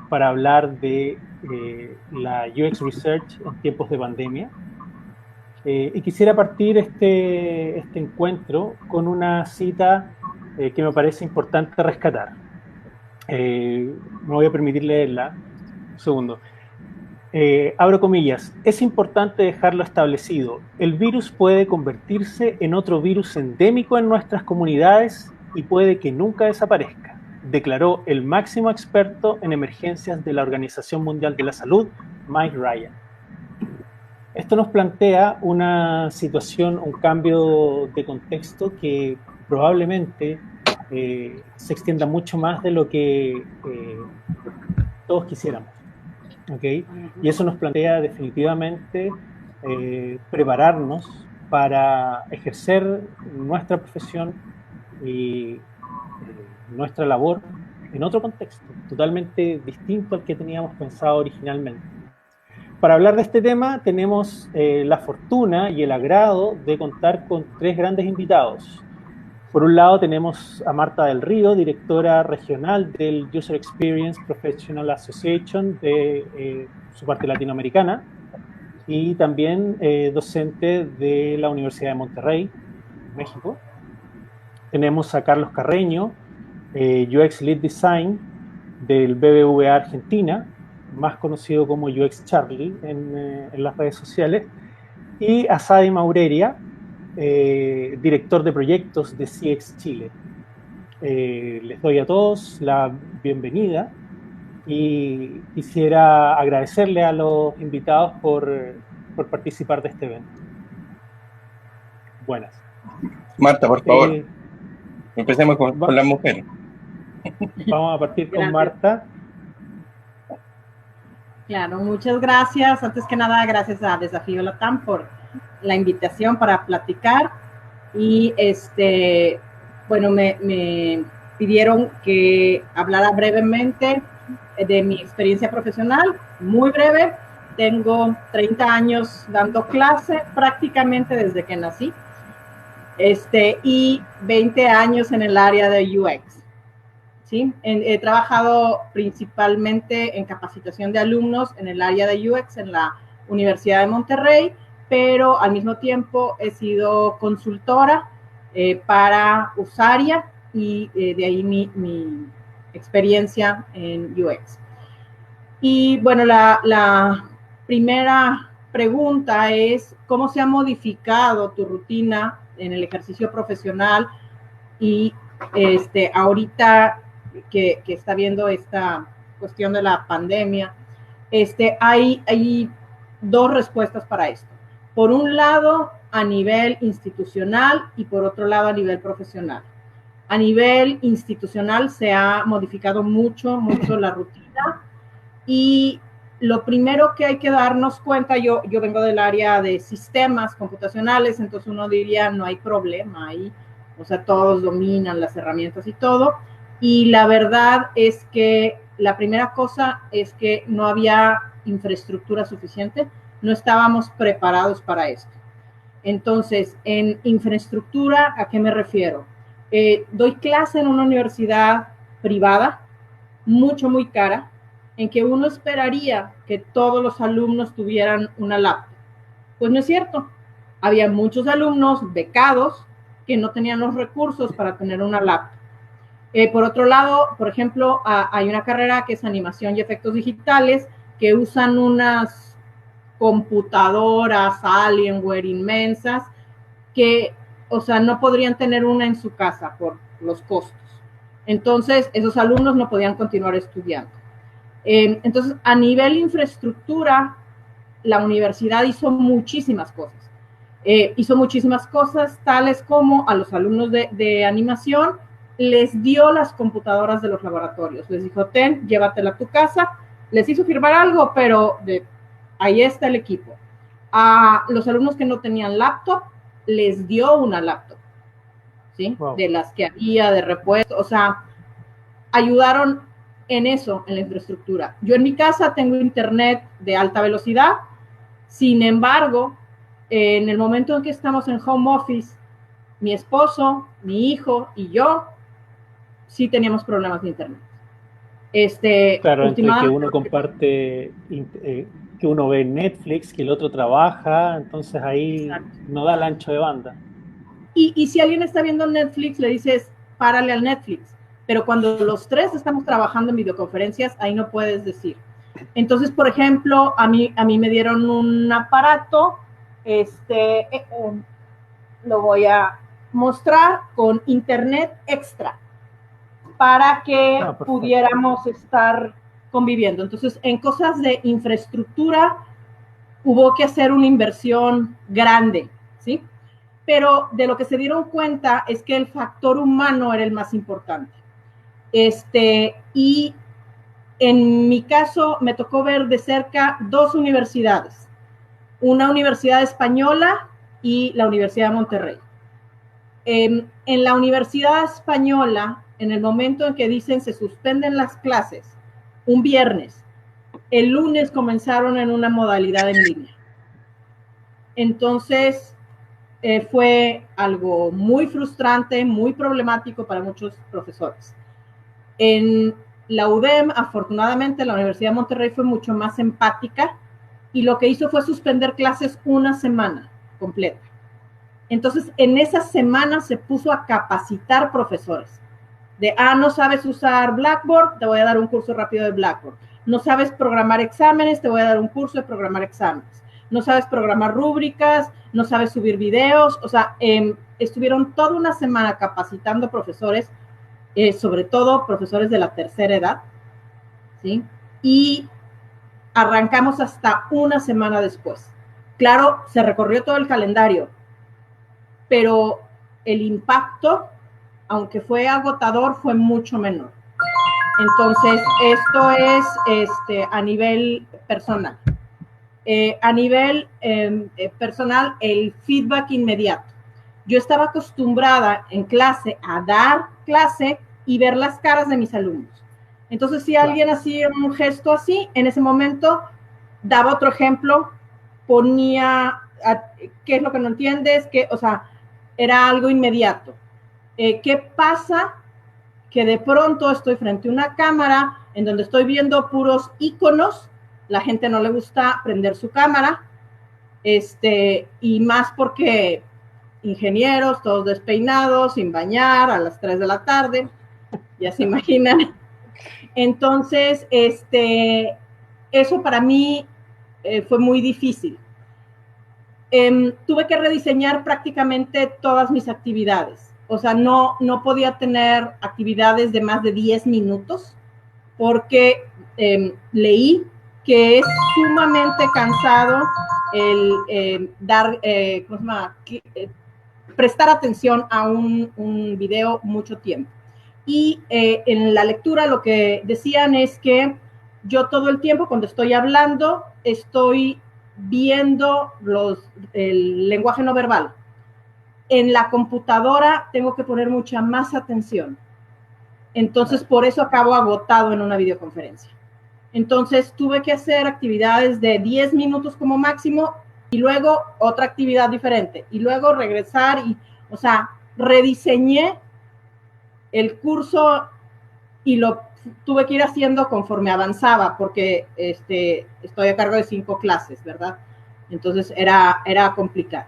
para hablar de la UX Research en tiempos de pandemia. Y quisiera partir este encuentro con una cita que me parece importante rescatar. Me voy a permitir leerla. Un segundo. Abro comillas. Es importante dejarlo establecido. El virus puede convertirse en otro virus endémico en nuestras comunidades y puede que nunca desaparezca, declaró el máximo experto en emergencias de la Organización Mundial de la Salud, Mike Ryan. Esto nos plantea una situación, un cambio de contexto que probablemente se extienda mucho más de lo que todos quisiéramos. ¿Okay? Y eso nos plantea definitivamente prepararnos para ejercer nuestra profesión y nuestra labor en otro contexto, totalmente distinto al que teníamos pensado originalmente. Para hablar de este tema tenemos la fortuna y el agrado de contar con tres grandes invitados. Por un lado tenemos a Marta del Río, directora regional del User Experience Professional Association de su parte latinoamericana, y también docente de la Universidad de Monterrey, México. Tenemos a Carlos Carreño, UX Lead Design del BBVA Argentina, más conocido como UX Charlie en las redes sociales, y a Sadi Maureria, director de proyectos de CX Chile. Les doy a todos la bienvenida y quisiera agradecerle a los invitados por participar de este evento. Buenas. Marta, por favor, empecemos con las mujeres. Vamos a partir con Marta. Claro, muchas gracias. Antes que nada, gracias a Desafío Latam por la invitación para platicar. Y bueno, me pidieron que hablara brevemente de mi experiencia profesional, muy breve. Tengo 30 años dando clase prácticamente desde que nací, y 20 años en el área de UX. ¿Sí? He trabajado principalmente en capacitación de alumnos en el área de UX en la Universidad de Monterrey, pero al mismo tiempo he sido consultora para Usaria y de ahí mi experiencia en UX. Y bueno, la primera pregunta es, ¿cómo se ha modificado tu rutina en el ejercicio profesional? Y ahorita que está viendo esta cuestión de la pandemia, hay dos respuestas para esto. Por un lado, a nivel institucional y por otro lado, a nivel profesional. A nivel institucional se ha modificado mucho la rutina y lo primero que hay que darnos cuenta, yo vengo del área de sistemas computacionales, entonces uno diría no hay problema ahí, o sea, todos dominan las herramientas y todo, y la verdad es que la primera cosa es que no había infraestructura suficiente, no estábamos preparados para esto. Entonces, en infraestructura, ¿a qué me refiero? Doy clase en una universidad privada, muy cara, en que uno esperaría que todos los alumnos tuvieran una laptop. Pues no es cierto. Había muchos alumnos becados que no tenían los recursos para tener una laptop. Por otro lado, por ejemplo, hay una carrera que es animación y efectos digitales que usan unas computadoras Alienware inmensas que, o sea, no podrían tener una en su casa por los costos. Entonces, esos alumnos no podían continuar estudiando. Entonces, a nivel infraestructura, la universidad hizo muchísimas cosas. Hizo muchísimas cosas, tales como a los alumnos de animación les dio las computadoras de los laboratorios. Les dijo, ten, llévatela a tu casa. Les hizo firmar algo, pero ahí está el equipo. A los alumnos que no tenían laptop, les dio una laptop, ¿sí? Wow. De las que había de repuesto, o sea, ayudaron en eso, en la infraestructura. Yo en mi casa tengo internet de alta velocidad, sin embargo, en el momento en que estamos en home office, mi esposo, mi hijo y yo, sí teníamos problemas de internet. Claro, entre que últimamente, uno comparte, que uno ve Netflix, que el otro trabaja, entonces ahí exacto. no da el ancho de banda. Y si alguien está viendo Netflix, le dices, párale al Netflix. Pero cuando los tres estamos trabajando en videoconferencias, ahí no puedes decir. Entonces, por ejemplo, a mí me dieron un aparato, lo voy a mostrar con internet extra para que Ah, perfecto. pudiéramos estar conviviendo. Entonces, en cosas de infraestructura, hubo que hacer una inversión grande, ¿sí? Pero de lo que se dieron cuenta es que el factor humano era el más importante. Y en mi caso me tocó ver de cerca dos universidades, una universidad española y la Universidad de Monterrey. En la Universidad Española, en el momento en que dicen se suspenden las clases, un viernes, el lunes comenzaron en una modalidad en línea. Entonces, fue algo muy frustrante, muy problemático para muchos profesores. En la UDEM, afortunadamente, la Universidad de Monterrey fue mucho más empática y lo que hizo fue suspender clases una semana completa. Entonces, en esa semana se puso a capacitar profesores. No sabes usar Blackboard, te voy a dar un curso rápido de Blackboard. No sabes programar exámenes, te voy a dar un curso de programar exámenes. No sabes programar rúbricas, no sabes subir videos. O sea, estuvieron toda una semana capacitando profesores, sobre todo profesores de la tercera edad, ¿sí? Y arrancamos hasta una semana después. Claro, se recorrió todo el calendario, pero el impacto, aunque fue agotador, fue mucho menor. Entonces, esto es a nivel personal. A nivel personal, el feedback inmediato. Yo estaba acostumbrada en clase a dar clase y ver las caras de mis alumnos. Entonces, si alguien hacía un gesto así, en ese momento daba otro ejemplo, ponía qué es lo que no entiendes, o sea, era algo inmediato. ¿Qué pasa? Que de pronto estoy frente a una cámara en donde estoy viendo puros iconos, la gente no le gusta prender su cámara, y más porque ingenieros, todos despeinados, sin bañar, a las 3 de la tarde, ya se imaginan. Entonces, eso para mí fue muy difícil. Tuve que rediseñar prácticamente todas mis actividades. O sea, no podía tener actividades de más de 10 minutos porque leí que es sumamente cansado el ¿cómo se llama? Prestar atención a un video mucho tiempo. Y en la lectura lo que decían es que yo todo el tiempo cuando estoy hablando estoy viendo el lenguaje no verbal. En la computadora tengo que poner mucha más atención. Entonces, por eso acabo agotado en una videoconferencia. Entonces, tuve que hacer actividades de 10 minutos como máximo y luego otra actividad diferente y luego regresar o sea, rediseñé el curso y lo tuve que ir haciendo conforme avanzaba porque estoy a cargo de 5 clases, ¿verdad? Entonces era complicado.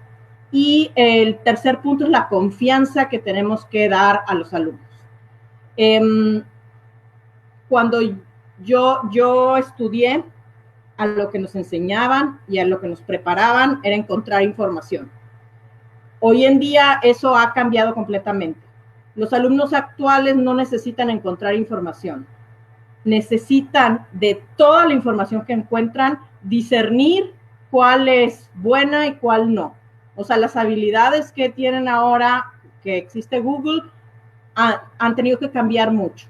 Y el tercer punto es la confianza que tenemos que dar a los alumnos. Cuando yo estudié, a lo que nos enseñaban y a lo que nos preparaban era encontrar información. Hoy en día eso ha cambiado completamente. Los alumnos actuales no necesitan encontrar información. Necesitan de toda la información que encuentran discernir cuál es buena y cuál no. O sea, las habilidades que tienen ahora que existe Google han tenido que cambiar mucho.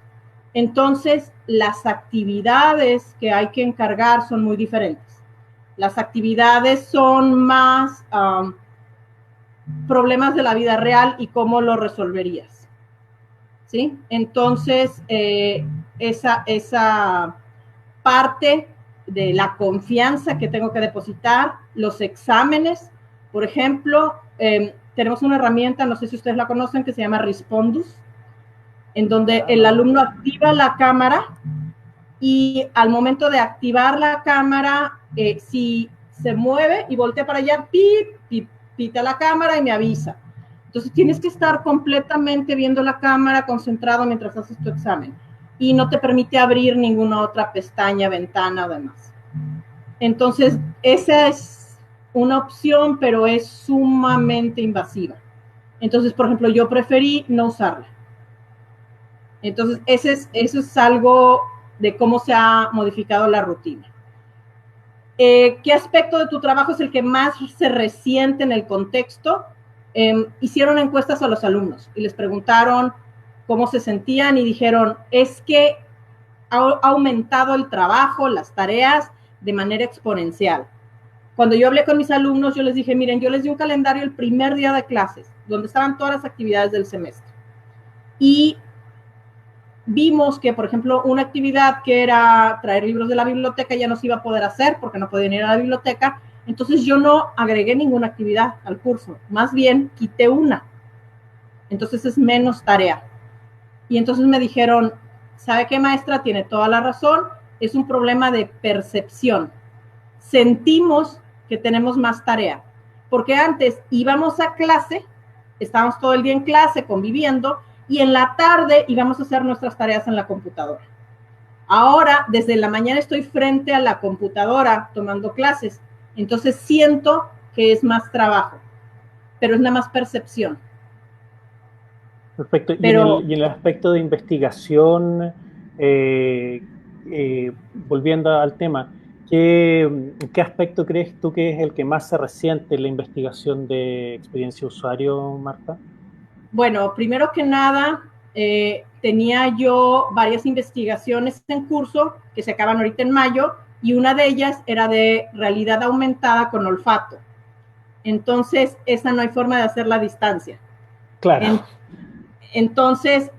Entonces, las actividades que hay que encargar son muy diferentes. Las actividades son más problemas de la vida real y cómo lo resolverías. ¿Sí? Entonces, esa parte de la confianza que tengo que depositar, los exámenes, por ejemplo, tenemos una herramienta, no sé si ustedes la conocen, que se llama Respondus, en donde el alumno activa la cámara y al momento de activar la cámara, si se mueve y voltea para allá, pita la cámara y me avisa. Entonces tienes que estar completamente viendo la cámara, concentrado mientras haces tu examen, y no te permite abrir ninguna otra pestaña, ventana o demás. Entonces, esa es una opción, pero es sumamente invasiva. Entonces, por ejemplo, yo preferí no usarla. Entonces, eso es algo de cómo se ha modificado la rutina. ¿Qué aspecto de tu trabajo es el que más se resiente en el contexto? Hicieron encuestas a los alumnos y les preguntaron cómo se sentían y dijeron, es que ha aumentado el trabajo, las tareas de manera exponencial. Cuando yo hablé con mis alumnos, yo les dije, miren, yo les di un calendario el primer día de clases, donde estaban todas las actividades del semestre. Y vimos que, por ejemplo, una actividad que era traer libros de la biblioteca ya no se iba a poder hacer porque no podían ir a la biblioteca. Entonces yo no agregué ninguna actividad al curso, más bien quité una. Entonces es menos tarea. Y entonces me dijeron, ¿sabe qué, maestra? Tiene toda la razón, es un problema de percepción. Sentimos que tenemos más tarea, porque antes íbamos a clase, estábamos todo el día en clase conviviendo, y en la tarde íbamos a hacer nuestras tareas en la computadora. Ahora, desde la mañana estoy frente a la computadora tomando clases, entonces siento que es más trabajo, pero es nada más percepción. Perfecto. Pero, Y en el aspecto de investigación, volviendo al tema, ¿qué aspecto crees tú que es el que más se resiente en la investigación de experiencia de usuario, Marta? bueno, primero que nada, tenía yo varias investigaciones en curso que se acaban ahorita en mayo, y una de ellas era de realidad aumentada con olfato. Entonces, esa no hay forma de hacerla a distancia. Claro. Entonces,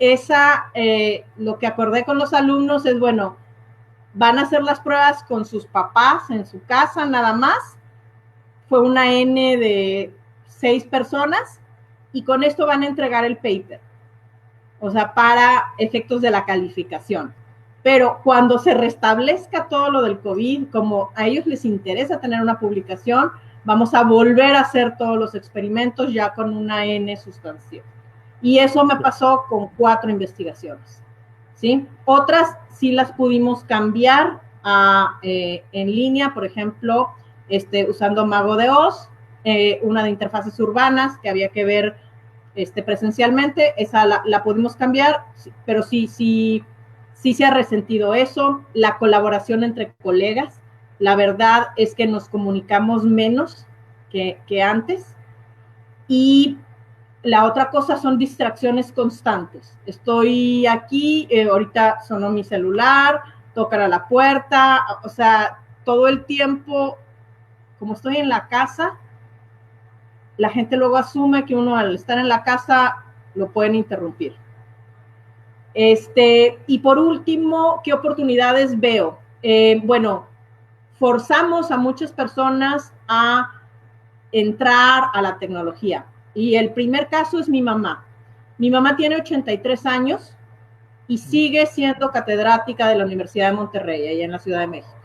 lo que acordé con los alumnos es, bueno, van a hacer las pruebas con sus papás en su casa nada más. Fue una N de 6 personas y con esto van a entregar el paper. O sea, para efectos de la calificación. Pero cuando se restablezca todo lo del COVID, como a ellos les interesa tener una publicación, vamos a volver a hacer todos los experimentos ya con una N sustancial. Y eso me pasó con 4 investigaciones, ¿sí? Otras sí las pudimos cambiar en línea, por ejemplo, usando Mago de Oz, una de interfaces urbanas que había que ver presencialmente, esa la pudimos cambiar, pero sí se ha resentido eso. La colaboración entre colegas, la verdad es que nos comunicamos menos que antes. Y la otra cosa son distracciones constantes. Estoy aquí, ahorita sonó mi celular, tocan a la puerta, o sea, todo el tiempo, como estoy en la casa, la gente luego asume que uno al estar en la casa lo pueden interrumpir. Y por último, ¿qué oportunidades veo? Bueno, forzamos a muchas personas a entrar a la tecnología. Y el primer caso es mi mamá. Mi mamá tiene 83 años y sigue siendo catedrática de la Universidad de Monterrey, allá en la Ciudad de México.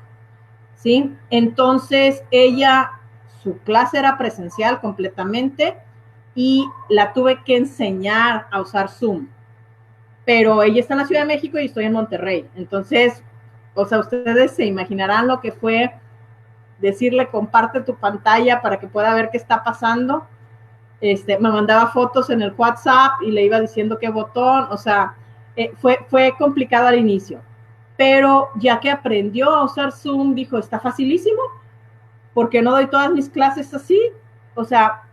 ¿Sí? Entonces, su clase era presencial completamente y la tuve que enseñar a usar Zoom. Pero ella está en la Ciudad de México y estoy en Monterrey. Entonces, o sea, ustedes se imaginarán lo que fue decirle comparte tu pantalla para que pueda ver qué está pasando. Me mandaba fotos en el WhatsApp y le iba diciendo qué botón, o sea, fue complicado al inicio. Pero ya que aprendió a usar Zoom, dijo, está facilísimo, porque no doy todas mis clases así. O sea,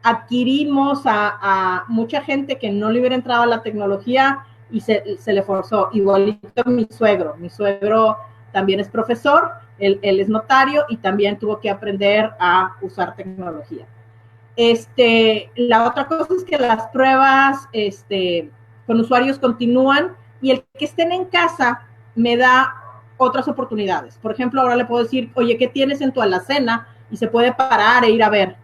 adquirimos a mucha gente que no le hubiera entrado a la tecnología y se le forzó. Igualito mi suegro también es profesor, él es notario y también tuvo que aprender a usar tecnología. La otra cosa es que las pruebas con usuarios continúan y el que estén en casa me da otras oportunidades. Por ejemplo, ahora le puedo decir, oye, ¿qué tienes en tu alacena? Y se puede parar e ir a ver.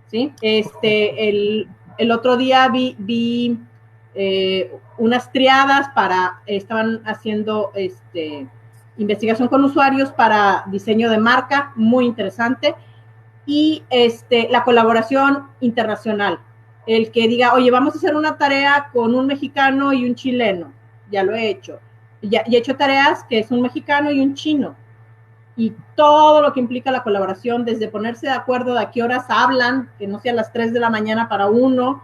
¿Sí? El otro día vi unas triadas estaban haciendo investigación con usuarios para diseño de marca, muy interesante, y la colaboración internacional. El que diga, oye, vamos a hacer una tarea con un mexicano y un chileno, ya lo he hecho. Ya he hecho tareas que es un mexicano y un chino. Y todo lo que implica la colaboración, desde ponerse de acuerdo de a qué horas hablan, que no sea a las 3 de la mañana para uno,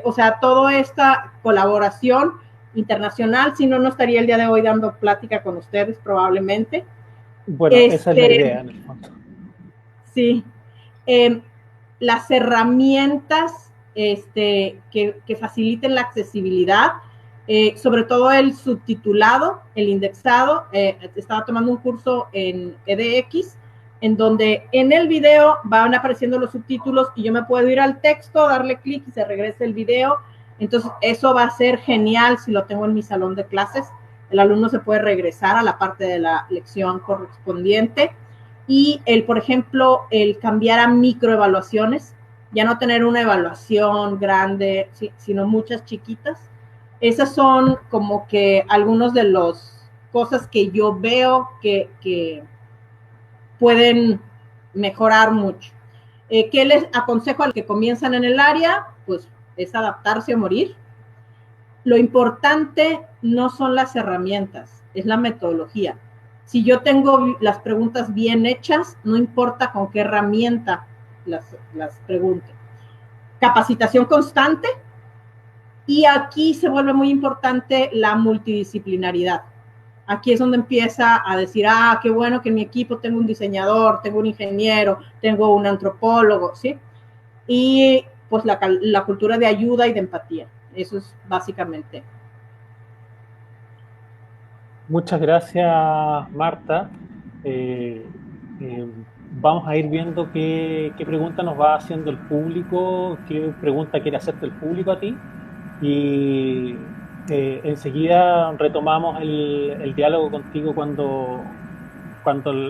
o sea, toda esta colaboración internacional, si no, no estaría el día de hoy dando plática con ustedes probablemente. Bueno, esa es la idea en el fondo. Sí. Las herramientas que faciliten la accesibilidad, sobre todo el subtitulado, el indexado. Estaba tomando un curso en edX, en donde en el video van apareciendo los subtítulos y yo me puedo ir al texto, darle clic y se regresa el video. Entonces, eso va a ser genial si lo tengo en mi salón de clases. El alumno se puede regresar a la parte de la lección correspondiente. Y por ejemplo, el cambiar a microevaluaciones, ya no tener una evaluación grande, sino muchas chiquitas. Esas son como que algunos de las cosas que yo veo que pueden mejorar mucho. ¿Qué les aconsejo a los que comienzan en el área? Pues es adaptarse o morir. Lo importante no son las herramientas, es la metodología. Si yo tengo las preguntas bien hechas, no importa con qué herramienta las pregunte. Capacitación constante, y aquí se vuelve muy importante la multidisciplinaridad. Aquí es donde empieza a decir, qué bueno que en mi equipo tengo un diseñador, tengo un ingeniero, tengo un antropólogo, ¿sí? Y pues la cultura de ayuda y de empatía. Eso es básicamente. Muchas gracias, Marta. Vamos a ir viendo qué pregunta nos va haciendo el público, qué pregunta quiere hacerte el público a ti. Y enseguida retomamos el diálogo contigo cuando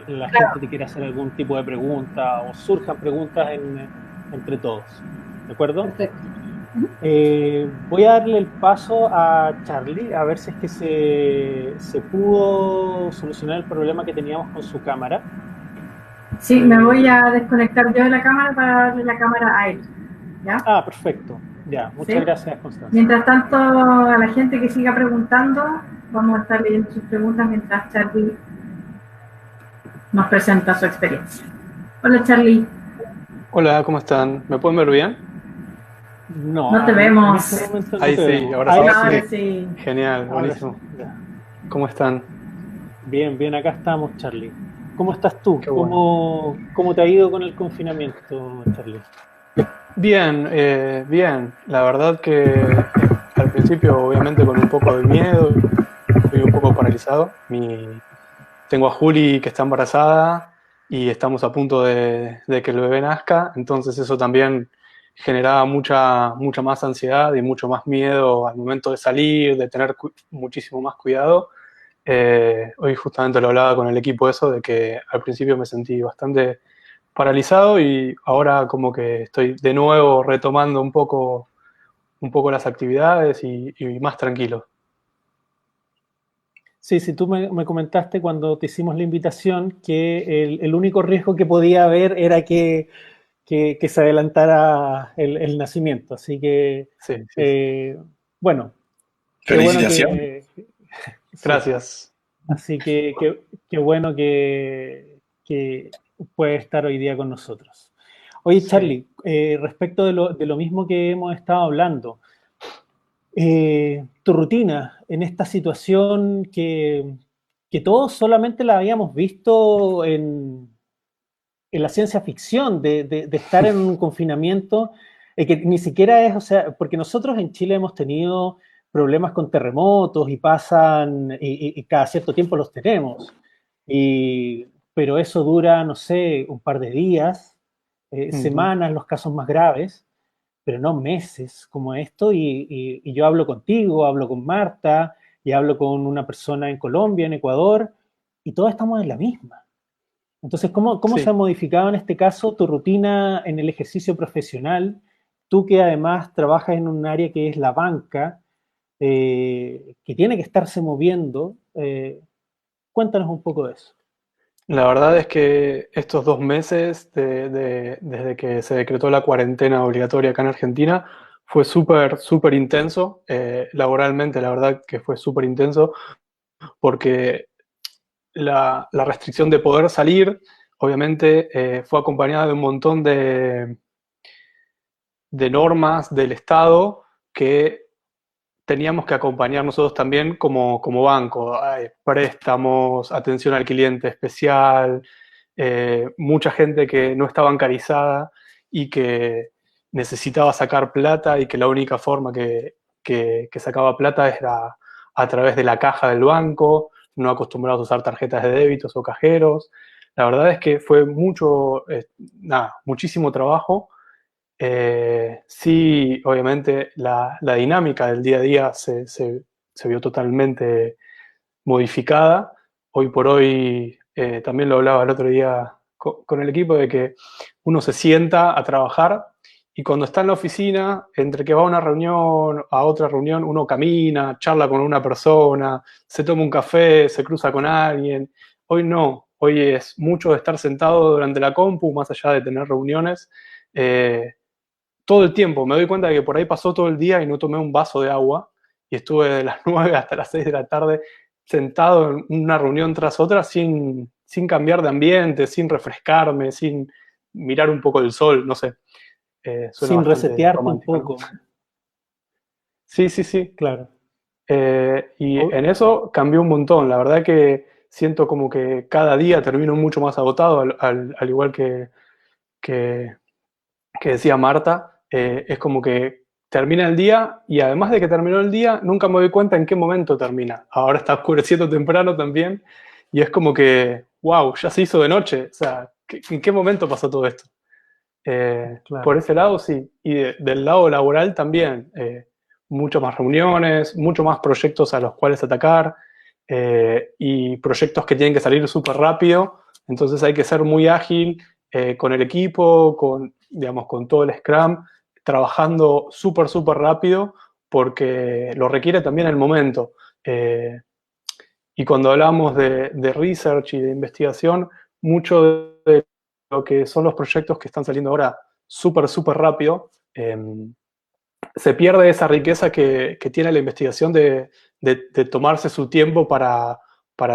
la gente te quiera hacer algún tipo de pregunta o surjan preguntas entre todos. ¿De acuerdo? Perfecto. Voy a darle el paso a Charlie a ver si es que se pudo solucionar el problema que teníamos con su cámara. Sí, me voy a desconectar yo de la cámara para darle la cámara a él. ¿Ya? Perfecto. Ya, muchas gracias, Constanza. Mientras tanto, a la gente que siga preguntando, vamos a estar leyendo sus preguntas mientras Charlie nos presenta su experiencia. Hola, Charlie. Hola, ¿cómo están? ¿Me pueden ver bien? No te vemos. Ahí sí, ahora sí. Genial, buenísimo. ¿Cómo están? Bien, acá estamos, Charlie. ¿Cómo estás tú? ¿Cómo te ha ido con el confinamiento, Charlie? Bien. La verdad que al principio, obviamente, con un poco de miedo, estoy un poco paralizado. Tengo a Juli que está embarazada y estamos a punto de que el bebé nazca, entonces eso también generaba mucha más ansiedad y mucho más miedo al momento de salir, de tener muchísimo más cuidado. Hoy justamente lo hablaba con el equipo eso, de que al principio me sentí bastante paralizado y ahora como que estoy de nuevo retomando un poco las actividades y más tranquilo. Sí, tú me comentaste cuando te hicimos la invitación que el único riesgo que podía haber era que se adelantara el nacimiento. Así que, sí. Bueno. Felicitaciones. Gracias. Así que qué bueno que puede estar hoy día con nosotros. Oye, Charlie, respecto de lo mismo que hemos estado hablando, tu rutina en esta situación que todos solamente la habíamos visto en la ciencia ficción, de estar en un confinamiento, que ni siquiera es, o sea, porque nosotros en Chile hemos tenido problemas con terremotos y pasan, y cada cierto tiempo los tenemos, pero eso dura, no sé, un par de días, semanas, los casos más graves, pero no meses como esto, y yo hablo contigo, hablo con Marta, y hablo con una persona en Colombia, en Ecuador, y todos estamos en la misma. Entonces, ¿cómo se ha modificado en este caso tu rutina en el ejercicio profesional? Tú que además trabajas en un área que es la banca, que tiene que estarse moviendo. Cuéntanos un poco de eso. La verdad es que estos 2 meses desde que se decretó la cuarentena obligatoria acá en Argentina fue súper, súper intenso. Laboralmente, la verdad que fue súper intenso porque la restricción de poder salir, obviamente, fue acompañada de un montón de normas del Estado que teníamos que acompañar nosotros también como banco. Hay préstamos, atención al cliente especial, mucha gente que no está bancarizada y que necesitaba sacar plata y que la única forma que sacaba plata era a través de la caja del banco, no acostumbrados a usar tarjetas de débitos o cajeros. La verdad es que fue muchísimo trabajo. Sí, obviamente la dinámica del día a día se vio totalmente modificada. Hoy por hoy, también lo hablaba el otro día con el equipo, de que uno se sienta a trabajar y cuando está en la oficina, entre que va a una reunión, a otra reunión, uno camina, charla con una persona, se toma un café, se cruza con alguien. Hoy no, hoy es mucho de estar sentado durante la compu, más allá de tener reuniones. Todo el tiempo. Me doy cuenta de que por ahí pasó todo el día y no tomé un vaso de agua y estuve de las 9 hasta las 6 de la tarde sentado en una reunión tras otra sin cambiar de ambiente, sin refrescarme, sin mirar un poco el sol, no sé. Suena Sin bastante resetearte un romántico, ¿no? poco, Sí, sí, sí. claro. Y O- en eso cambió un montón. La verdad que siento como que cada día termino mucho más agotado, al igual que, que decía Marta. Es como que termina el día y además de que terminó el día, nunca me doy cuenta en qué momento termina. Ahora está oscureciendo temprano también y es como que, wow, ya se hizo de noche. O sea, ¿en qué momento pasó todo esto? Por claro. ese lado, sí. Y del lado laboral también. Mucho más reuniones, mucho más proyectos a los cuales atacar, y proyectos que tienen que salir súper rápido. Entonces hay que ser muy ágil, con el equipo, digamos, con todo el Scrum, trabajando súper, súper rápido porque lo requiere también el momento. Eh, y cuando hablamos de research y de investigación, mucho de lo que son los proyectos que están saliendo ahora súper, súper rápido, se pierde esa riqueza que tiene la investigación de tomarse su tiempo para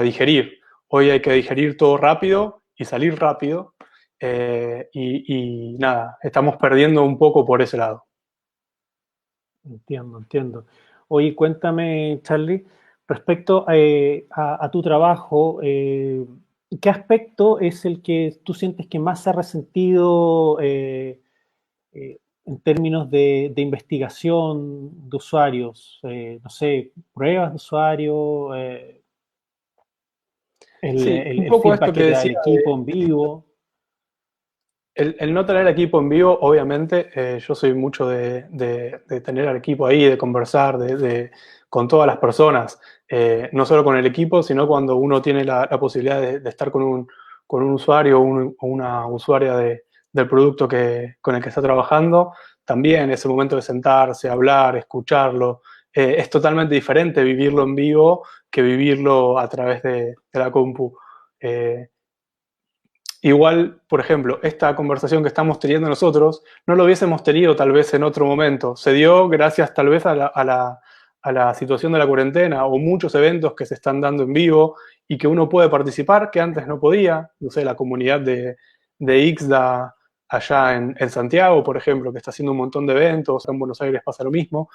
digerir. Hoy hay que digerir todo rápido y salir rápido, y nada, estamos perdiendo un poco por ese lado. Entiendo, entiendo. Oye, cuéntame, Charlie, respecto a tu trabajo, ¿qué aspecto es el que tú sientes que más se ha resentido en términos de investigación de usuarios? No sé, pruebas de usuario, Sí, un el poco esto feedback que que te da el decía. equipo en vivo. El no tener equipo en vivo, obviamente, yo soy mucho de tener al equipo ahí, de conversar con todas las personas, no solo con el equipo, sino cuando uno tiene la posibilidad de estar con un usuario o una usuaria del producto con el que está trabajando, también ese momento de sentarse, hablar, escucharlo, es totalmente diferente vivirlo en vivo que vivirlo a través de la compu. Eh, Igual, por ejemplo, esta conversación que estamos teniendo nosotros no lo hubiésemos tenido tal vez en otro momento. Se dio gracias tal vez a la situación de la cuarentena o muchos eventos que se están dando en vivo y que uno puede participar que antes no podía. No sé, la comunidad de Ixda allá en Santiago, por ejemplo, que está haciendo un montón de eventos, en Buenos Aires pasa lo mismo.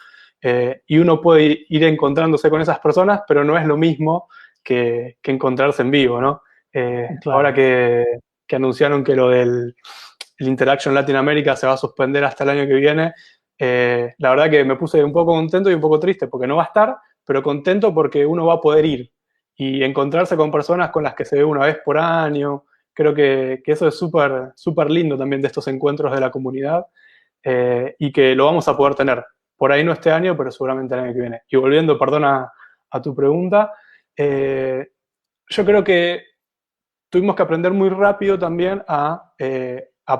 Y uno puede ir encontrándose con esas personas, pero no es lo mismo que encontrarse en vivo, ¿no? Ahora Claro, que anunciaron que lo del el Interaction Latinoamérica se va a suspender hasta el año que viene, la verdad que me puse un poco contento y un poco triste porque no va a estar, pero contento porque uno va a poder ir y encontrarse con personas con las que se ve una vez por año. Creo que eso es súper súper lindo también de estos encuentros de la comunidad, y que lo vamos a poder tener. Por ahí no este año, pero seguramente el año que viene. Y volviendo, perdona, a tu pregunta, yo creo que tuvimos que aprender muy rápido también a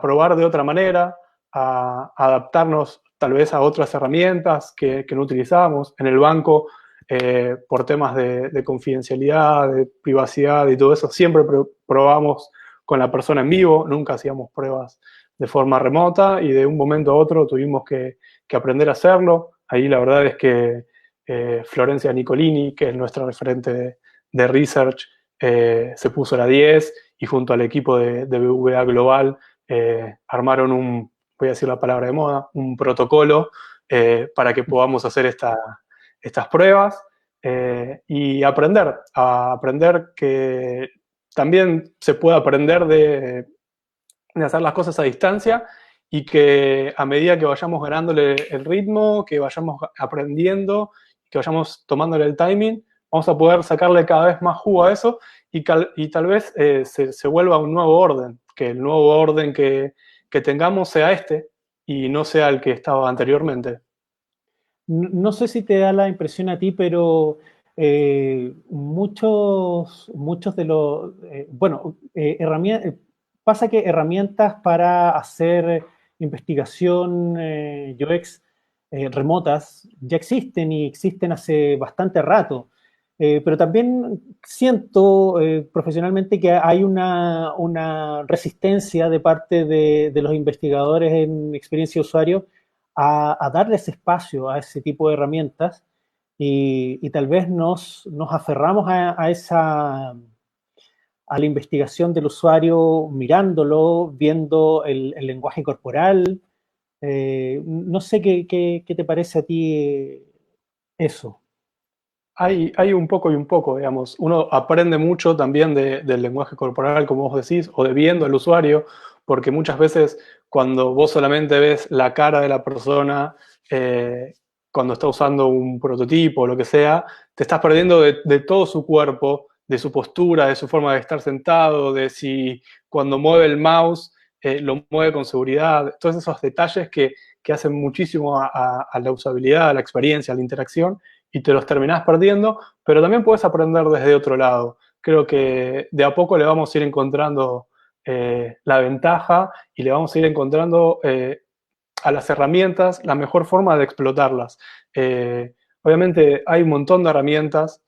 probar de otra manera, a adaptarnos tal vez a otras herramientas que no utilizábamos. En el banco, por temas de confidencialidad, de privacidad y todo eso, siempre probamos con la persona en vivo, nunca hacíamos pruebas de forma remota y de un momento a otro tuvimos que aprender a hacerlo. Ahí la verdad es que Florencia Nicolini, que es nuestra referente de research, se puso la 10 y junto al equipo de BBVA Global armaron voy a decir la palabra de moda, un protocolo para que podamos hacer estas pruebas y a aprender que también se puede aprender de hacer las cosas a distancia y que a medida que vayamos ganándole el ritmo, que vayamos aprendiendo, que vayamos tomándole el timing, vamos a poder sacarle cada vez más jugo a eso y tal vez se vuelva un nuevo orden, que el nuevo orden que tengamos sea este y no sea el que estaba anteriormente. No sé si te da la impresión a ti, pero muchos de los, pasa que herramientas para hacer investigación UX remotas ya existen y existen hace bastante rato. Pero también siento profesionalmente que hay una resistencia de parte de los investigadores en experiencia de usuario a darles espacio a ese tipo de herramientas y tal vez nos aferramos a la investigación del usuario mirándolo, viendo el lenguaje corporal. No sé qué te parece a ti eso. Hay un poco y un poco, digamos. Uno aprende mucho también del lenguaje corporal, como vos decís, o de viendo al usuario, porque muchas veces cuando vos solamente ves la cara de la persona, cuando está usando un prototipo o lo que sea, te estás perdiendo de todo su cuerpo, de su postura, de su forma de estar sentado, de si cuando mueve el mouse lo mueve con seguridad, todos esos detalles que hacen muchísimo a la usabilidad, a la experiencia, a la interacción, y te los terminás perdiendo, pero también puedes aprender desde otro lado. Creo que de a poco le vamos a ir encontrando la ventaja y le vamos a ir encontrando a las herramientas la mejor forma de explotarlas. Obviamente hay un montón de herramientas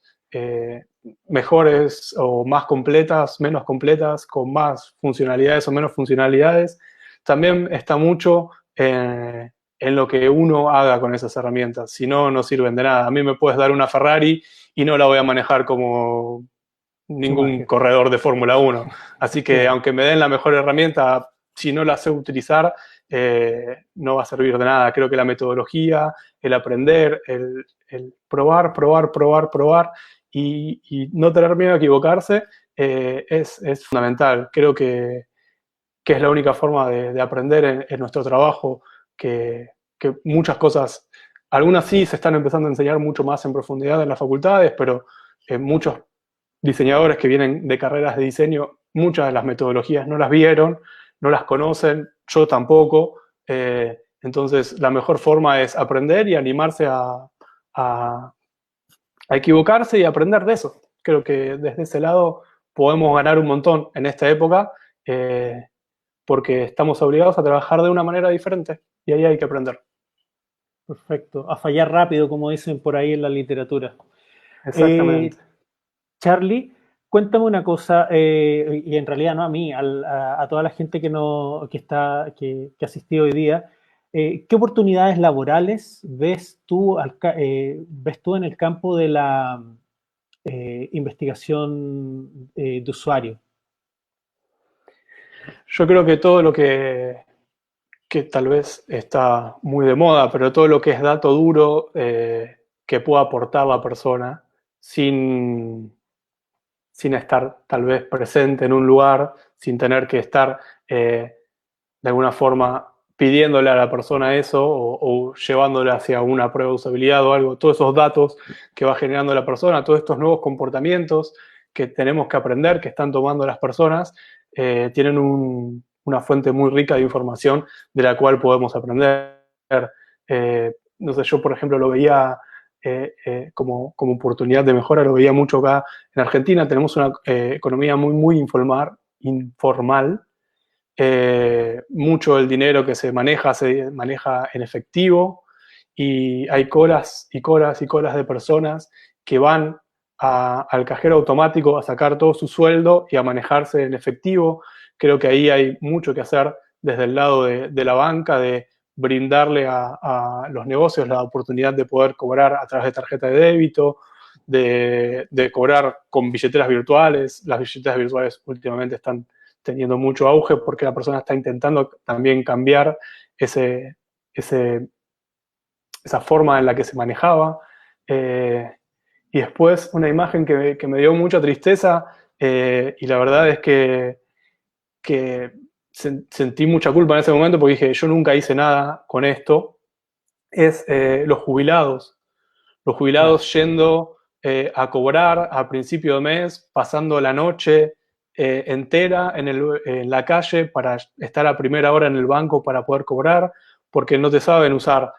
mejores o más completas, menos completas, con más funcionalidades o menos funcionalidades. También está mucho en lo que uno haga con esas herramientas. Si no, no sirven de nada. A mí me puedes dar una Ferrari y no la voy a manejar como ningún corredor de Fórmula 1. Así que aunque me den la mejor herramienta, si no la sé utilizar, no va a servir de nada. Creo que la metodología, el aprender, el probar y no tener miedo a equivocarse es fundamental. Creo que es la única forma de aprender en nuestro trabajo, que muchas cosas, algunas sí se están empezando a enseñar mucho más en profundidad en las facultades, pero muchos diseñadores que vienen de carreras de diseño, muchas de las metodologías no las vieron, no las conocen, yo tampoco. Entonces, la mejor forma es aprender y animarse a equivocarse y aprender de eso. Creo que desde ese lado podemos ganar un montón en esta época porque estamos obligados a trabajar de una manera diferente y ahí hay que aprender. Perfecto. A fallar rápido, como dicen por ahí en la literatura. Exactamente. Charlie, cuéntame una cosa, y en realidad no a mí, a toda la gente que asistió hoy día. ¿Qué oportunidades laborales ves tú en el campo de la investigación de usuario? Yo creo que todo lo que tal vez está muy de moda, pero todo lo que es dato duro que pueda aportar la persona sin estar tal vez presente en un lugar, sin tener que estar de alguna forma pidiéndole a la persona eso o llevándole hacia una prueba de usabilidad o algo, todos esos datos que va generando la persona, todos estos nuevos comportamientos que tenemos que aprender, que están tomando las personas, tienen una fuente muy rica de información de la cual podemos aprender. No sé, yo por ejemplo lo veía como oportunidad de mejora, lo veía mucho acá en Argentina. Tenemos una economía muy informal mucho el dinero que se maneja en efectivo, y hay colas y colas y colas de personas que van al cajero automático a sacar todo su sueldo y a manejarse en efectivo. Creo que ahí hay mucho que hacer desde el lado de la banca, de brindarle a los negocios la oportunidad de poder cobrar a través de tarjeta de débito, de cobrar con billeteras virtuales. Las billeteras virtuales últimamente están teniendo mucho auge porque la persona está intentando también cambiar esa forma en la que se manejaba. Y después una imagen que me dio mucha tristeza, y la verdad es que sentí mucha culpa en ese momento porque dije, yo nunca hice nada con esto, es los jubilados. Los jubilados yendo a cobrar a principio de mes, pasando la noche entera en la calle para estar a primera hora en el banco para poder cobrar, porque no te saben usar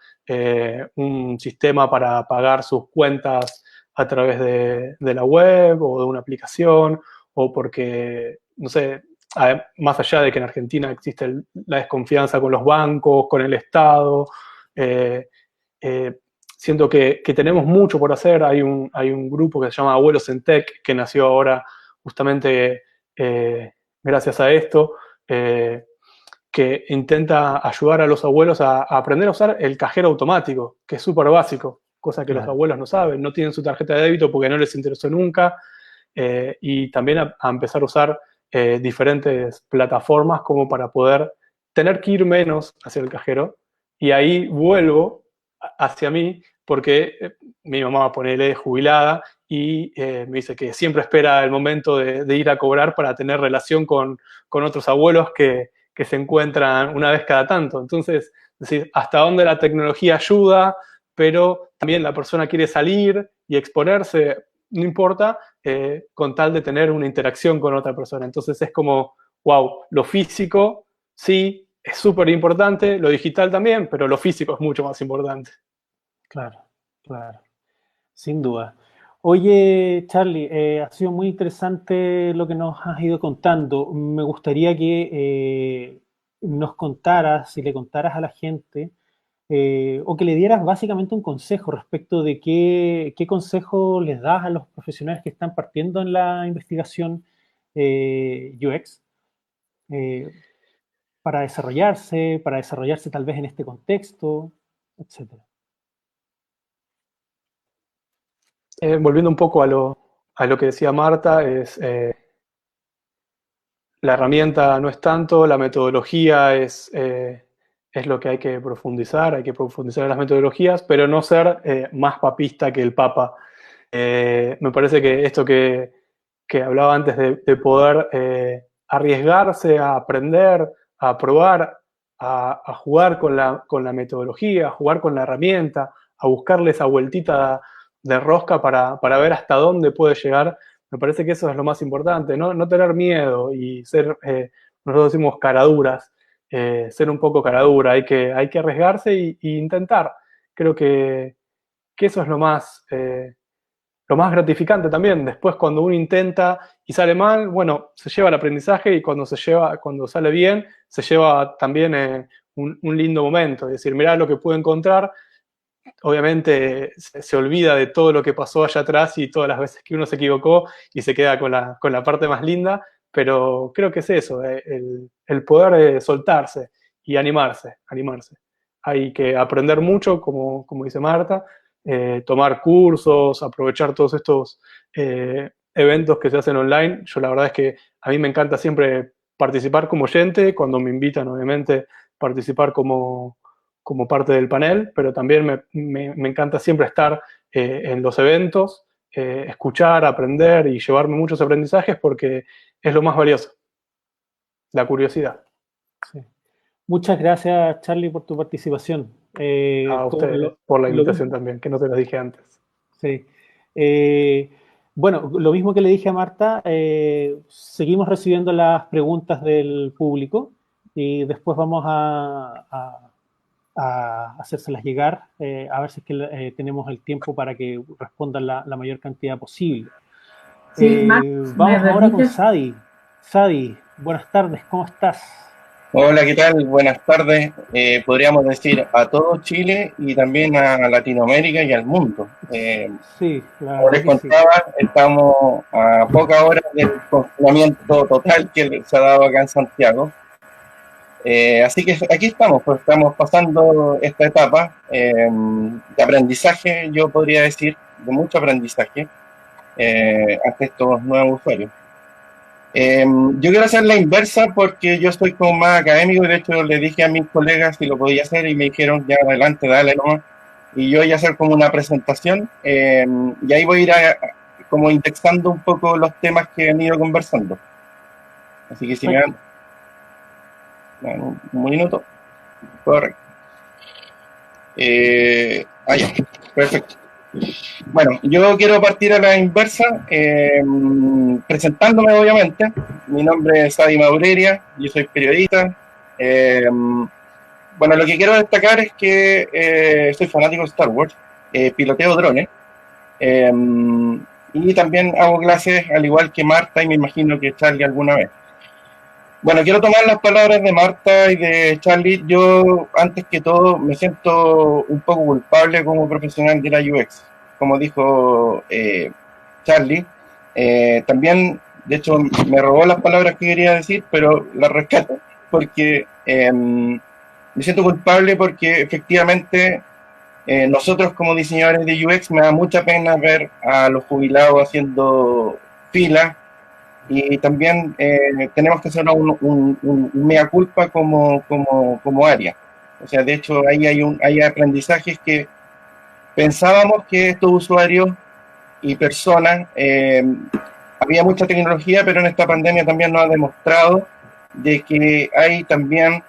un sistema para pagar sus cuentas a través de la web o de una aplicación, o porque, no sé, más allá de que en Argentina existe la desconfianza con los bancos, con el Estado, siento que tenemos mucho por hacer. Hay un grupo que se llama Abuelos en Tech, que nació ahora justamente gracias a esto, que intenta ayudar a los abuelos a aprender a usar el cajero automático, que es súper básico, cosa que los abuelos no saben, no tienen su tarjeta de débito porque no les interesó nunca, y también a empezar a usar diferentes plataformas como para poder tener que ir menos hacia el cajero. Y ahí vuelvo hacia mí, porque mi mamá, ponele, jubilada, y me dice que siempre espera el momento de ir a cobrar para tener relación con otros abuelos que se encuentran una vez cada tanto. Entonces, es decir, hasta dónde la tecnología ayuda, pero también la persona quiere salir y exponerse, no importa, con tal de tener una interacción con otra persona. Entonces es como, wow, lo físico sí es súper importante, lo digital también, pero lo físico es mucho más importante. Claro, claro, sin duda. Oye, Charlie, ha sido muy interesante lo que nos has ido contando. Me gustaría que nos contaras, y le contaras a la gente, o que le dieras básicamente un consejo respecto de qué consejo les das a los profesionales que están partiendo en la investigación UX, eh, para desarrollarse tal vez en este contexto, etcétera. Volviendo un poco a lo que decía Marta, la herramienta no es tanto, la metodología es lo que hay que profundizar en las metodologías, pero no ser más papista que el Papa. Me parece que esto que hablaba antes de poder arriesgarse a aprender, a probar, a jugar con la metodología, a jugar con la herramienta, a buscarle esa vueltita de rosca para ver hasta dónde puede llegar. Me parece que eso es lo más importante, no tener miedo y ser, nosotros decimos caraduras, ser un poco caradura, hay que arriesgarse y intentar. Creo que eso es lo más gratificante también. Después, cuando uno intenta y sale mal, bueno, se lleva el aprendizaje, y cuando sale bien, se lleva también un lindo momento. Es decir, mirá lo que pude encontrar. Obviamente se olvida de todo lo que pasó allá atrás y todas las veces que uno se equivocó, y se queda con la parte más linda, pero creo que es eso, el poder soltarse y animarse. Hay que aprender mucho, como dice Marta, tomar cursos, aprovechar todos estos eventos que se hacen online. Yo la verdad es que a mí me encanta siempre participar como oyente, cuando me invitan obviamente participar como parte del panel, pero también me encanta siempre estar en los eventos, escuchar, aprender y llevarme muchos aprendizajes, porque es lo más valioso, la curiosidad. Sí. Muchas gracias, Charlie, por tu participación. A ustedes por la invitación también, que no te lo dije antes. Sí. Bueno, lo mismo que le dije a Marta, seguimos recibiendo las preguntas del público y después vamos a hacérselas llegar, a ver si es que tenemos el tiempo para que respondan la mayor cantidad posible. Sí, Vamos ahora con Sadi. Sadi, buenas tardes, ¿cómo estás? Hola, ¿qué tal? Buenas tardes. Podríamos decir a todo Chile y también a Latinoamérica y al mundo. Sí, la Como verdad les que sí. contaba, estamos a pocas horas del confinamiento total que se ha dado acá en Santiago. Así que aquí estamos, pues estamos pasando esta etapa de aprendizaje, yo podría decir, de mucho aprendizaje ante estos nuevos usuarios. Yo quiero hacer la inversa porque yo soy como más académico y de hecho le dije a mis colegas si lo podía hacer y me dijeron ya adelante, dale nomás. Y yo voy a hacer como una presentación y ahí voy a ir como indexando un poco los temas que han ido conversando. Así que si me Perfecto. dan un minuto, correcto. Ya, perfecto. Bueno, yo quiero partir a la inversa, presentándome obviamente. Mi nombre es Adi Maureria, yo soy periodista. Bueno, lo que quiero destacar es que soy fanático de Star Wars, piloteo drones y también hago clases al igual que Marta y me imagino que Charlie alguna vez. Bueno, quiero tomar las palabras de Marta y de Charlie. Yo, antes que todo, me siento un poco culpable como profesional de la UX. Como dijo Charlie, también, de hecho, me robó las palabras que quería decir, pero las rescato, porque me siento culpable porque efectivamente nosotros como diseñadores de UX me da mucha pena ver a los jubilados haciendo filas y también tenemos que hacer un mea culpa como área. O sea, de hecho, ahí hay aprendizajes que pensábamos que estos usuarios y personas, había mucha tecnología, pero en esta pandemia también nos ha demostrado de que hay también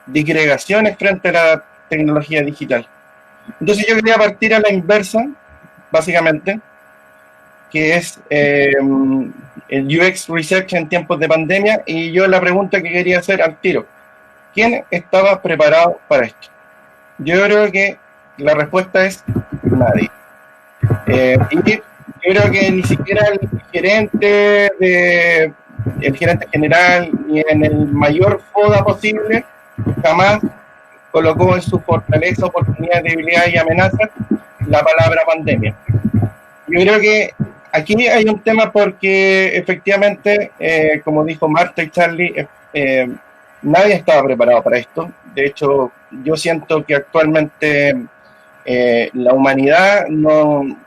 disgregaciones frente a la tecnología digital. Entonces yo quería partir a la inversa, básicamente, que es el UX Research en tiempos de pandemia, y yo la pregunta que quería hacer al tiro, ¿quién estaba preparado para esto? Yo creo que la respuesta es nadie. Y yo creo que ni siquiera el gerente general, ni en el mayor FODA posible, jamás colocó en su fortaleza, oportunidad, debilidad y amenaza la palabra pandemia. Yo creo que aquí hay un tema porque efectivamente, como dijo Marta y Charlie, nadie estaba preparado para esto. De hecho, yo siento que actualmente la humanidad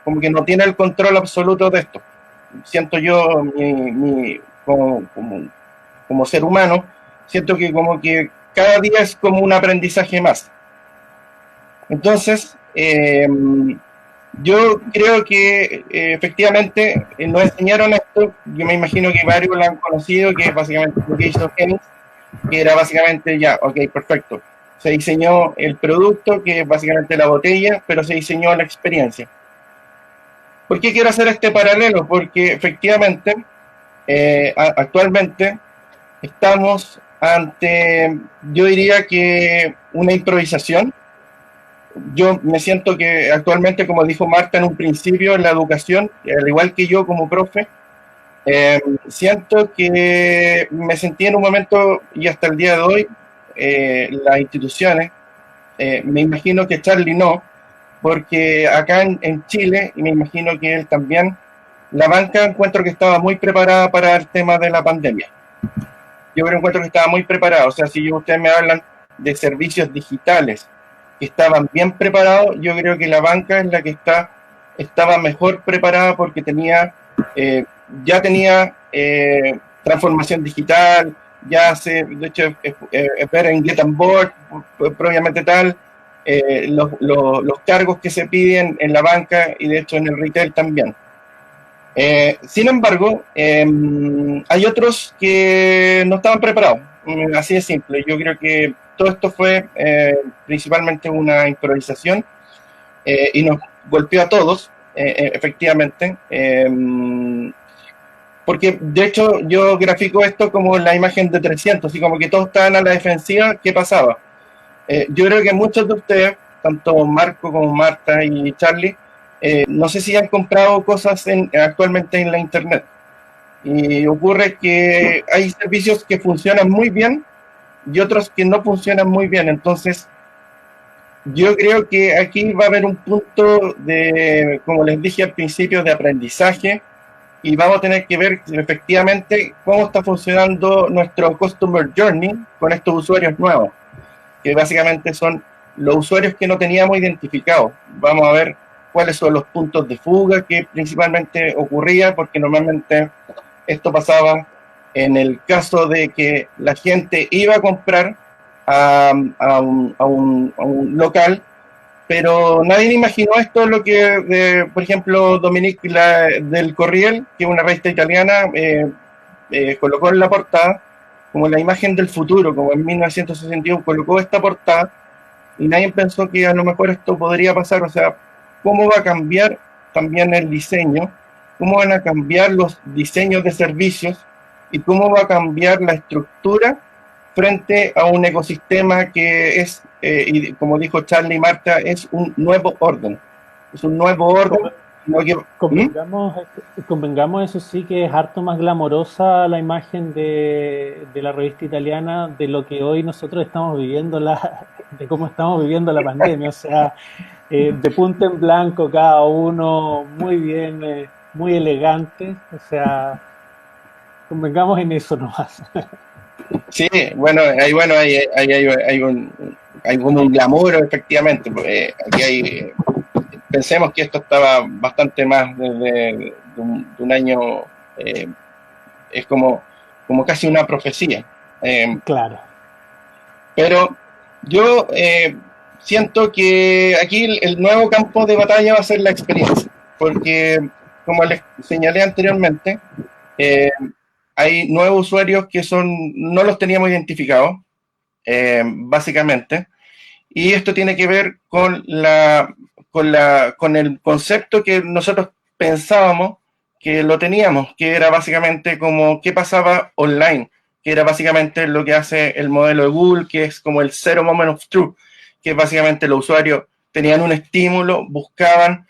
como que no tiene el control absoluto de esto. Siento yo, como ser humano, siento que como que cada día es como un aprendizaje más. Entonces, yo creo que efectivamente nos enseñaron esto, yo me imagino que varios lo han conocido, que es básicamente lo que hizo Jennings, que era básicamente ya, ok, perfecto. Se diseñó el producto, que es básicamente la botella, pero se diseñó la experiencia. ¿Por qué quiero hacer este paralelo? Porque efectivamente, actualmente, estamos ante, yo diría que una improvisación. Yo me siento que actualmente, como dijo Marta en un principio, en la educación, al igual que yo como profe, siento que me sentí en un momento y hasta el día de hoy, las instituciones, me imagino que Charlie no, porque acá en Chile, y me imagino que él también, la banca encuentro que estaba muy preparada para el tema de la pandemia. Yo creo encuentro que estaba muy preparada. O sea, si ustedes me hablan de servicios digitales que estaban bien preparados, yo creo que la banca es la que estaba mejor preparada porque ya tenía transformación digital, de hecho, ver en Get on Board, propiamente tal, los cargos que se piden en la banca y de hecho en el retail también. Sin embargo, hay otros que no estaban preparados, así de simple. Yo creo que todo esto fue principalmente una improvisación y nos golpeó a todos, efectivamente, porque de hecho yo grafico esto como la imagen de 300, y como que todos estaban a la defensiva. ¿Qué pasaba? Yo creo que muchos de ustedes, tanto Marco como Marta y Charlie, no sé si han comprado cosas actualmente en la internet. Y ocurre que hay servicios que funcionan muy bien y otros que no funcionan muy bien. Entonces, yo creo que aquí va a haber un punto de, como les dije al principio, de aprendizaje, y vamos a tener que ver efectivamente cómo está funcionando nuestro Customer Journey con estos usuarios nuevos, que básicamente son los usuarios que no teníamos identificados. Vamos a ver cuáles son los puntos de fuga que principalmente ocurría, porque normalmente esto pasaba en el caso de que la gente iba a comprar a un local, pero nadie imaginó esto, lo que, por ejemplo, Dominique del Corriel, que es una revista italiana, colocó en la portada como la imagen del futuro, como en 1961 colocó esta portada, y nadie pensó que a lo mejor esto podría pasar. O sea, cómo va a cambiar también el diseño, cómo van a cambiar los diseños de servicios y cómo va a cambiar la estructura frente a un ecosistema que es, y como dijo Charlie y Marta, es un nuevo orden. Es un nuevo orden. Convengamos, eso sí, que es harto más glamorosa la imagen de la revista italiana de lo que hoy nosotros estamos viviendo, de cómo estamos viviendo la pandemia. O sea, de punta en blanco cada uno, muy bien, muy elegante. O sea, convengamos en eso nomás. Sí, bueno, hay como un glamour, efectivamente. Aquí hay, pensemos que esto estaba bastante más de un año, es como casi una profecía. Claro. Pero yo siento que aquí el nuevo campo de batalla va a ser la experiencia, porque como les señalé anteriormente, hay nuevos usuarios que no los teníamos identificados, básicamente, y esto tiene que ver con el concepto que nosotros pensábamos que lo teníamos, que era básicamente como qué pasaba online, que era básicamente lo que hace el modelo de Google, que es como el zero moment of truth, que básicamente los usuarios tenían un estímulo, buscaban,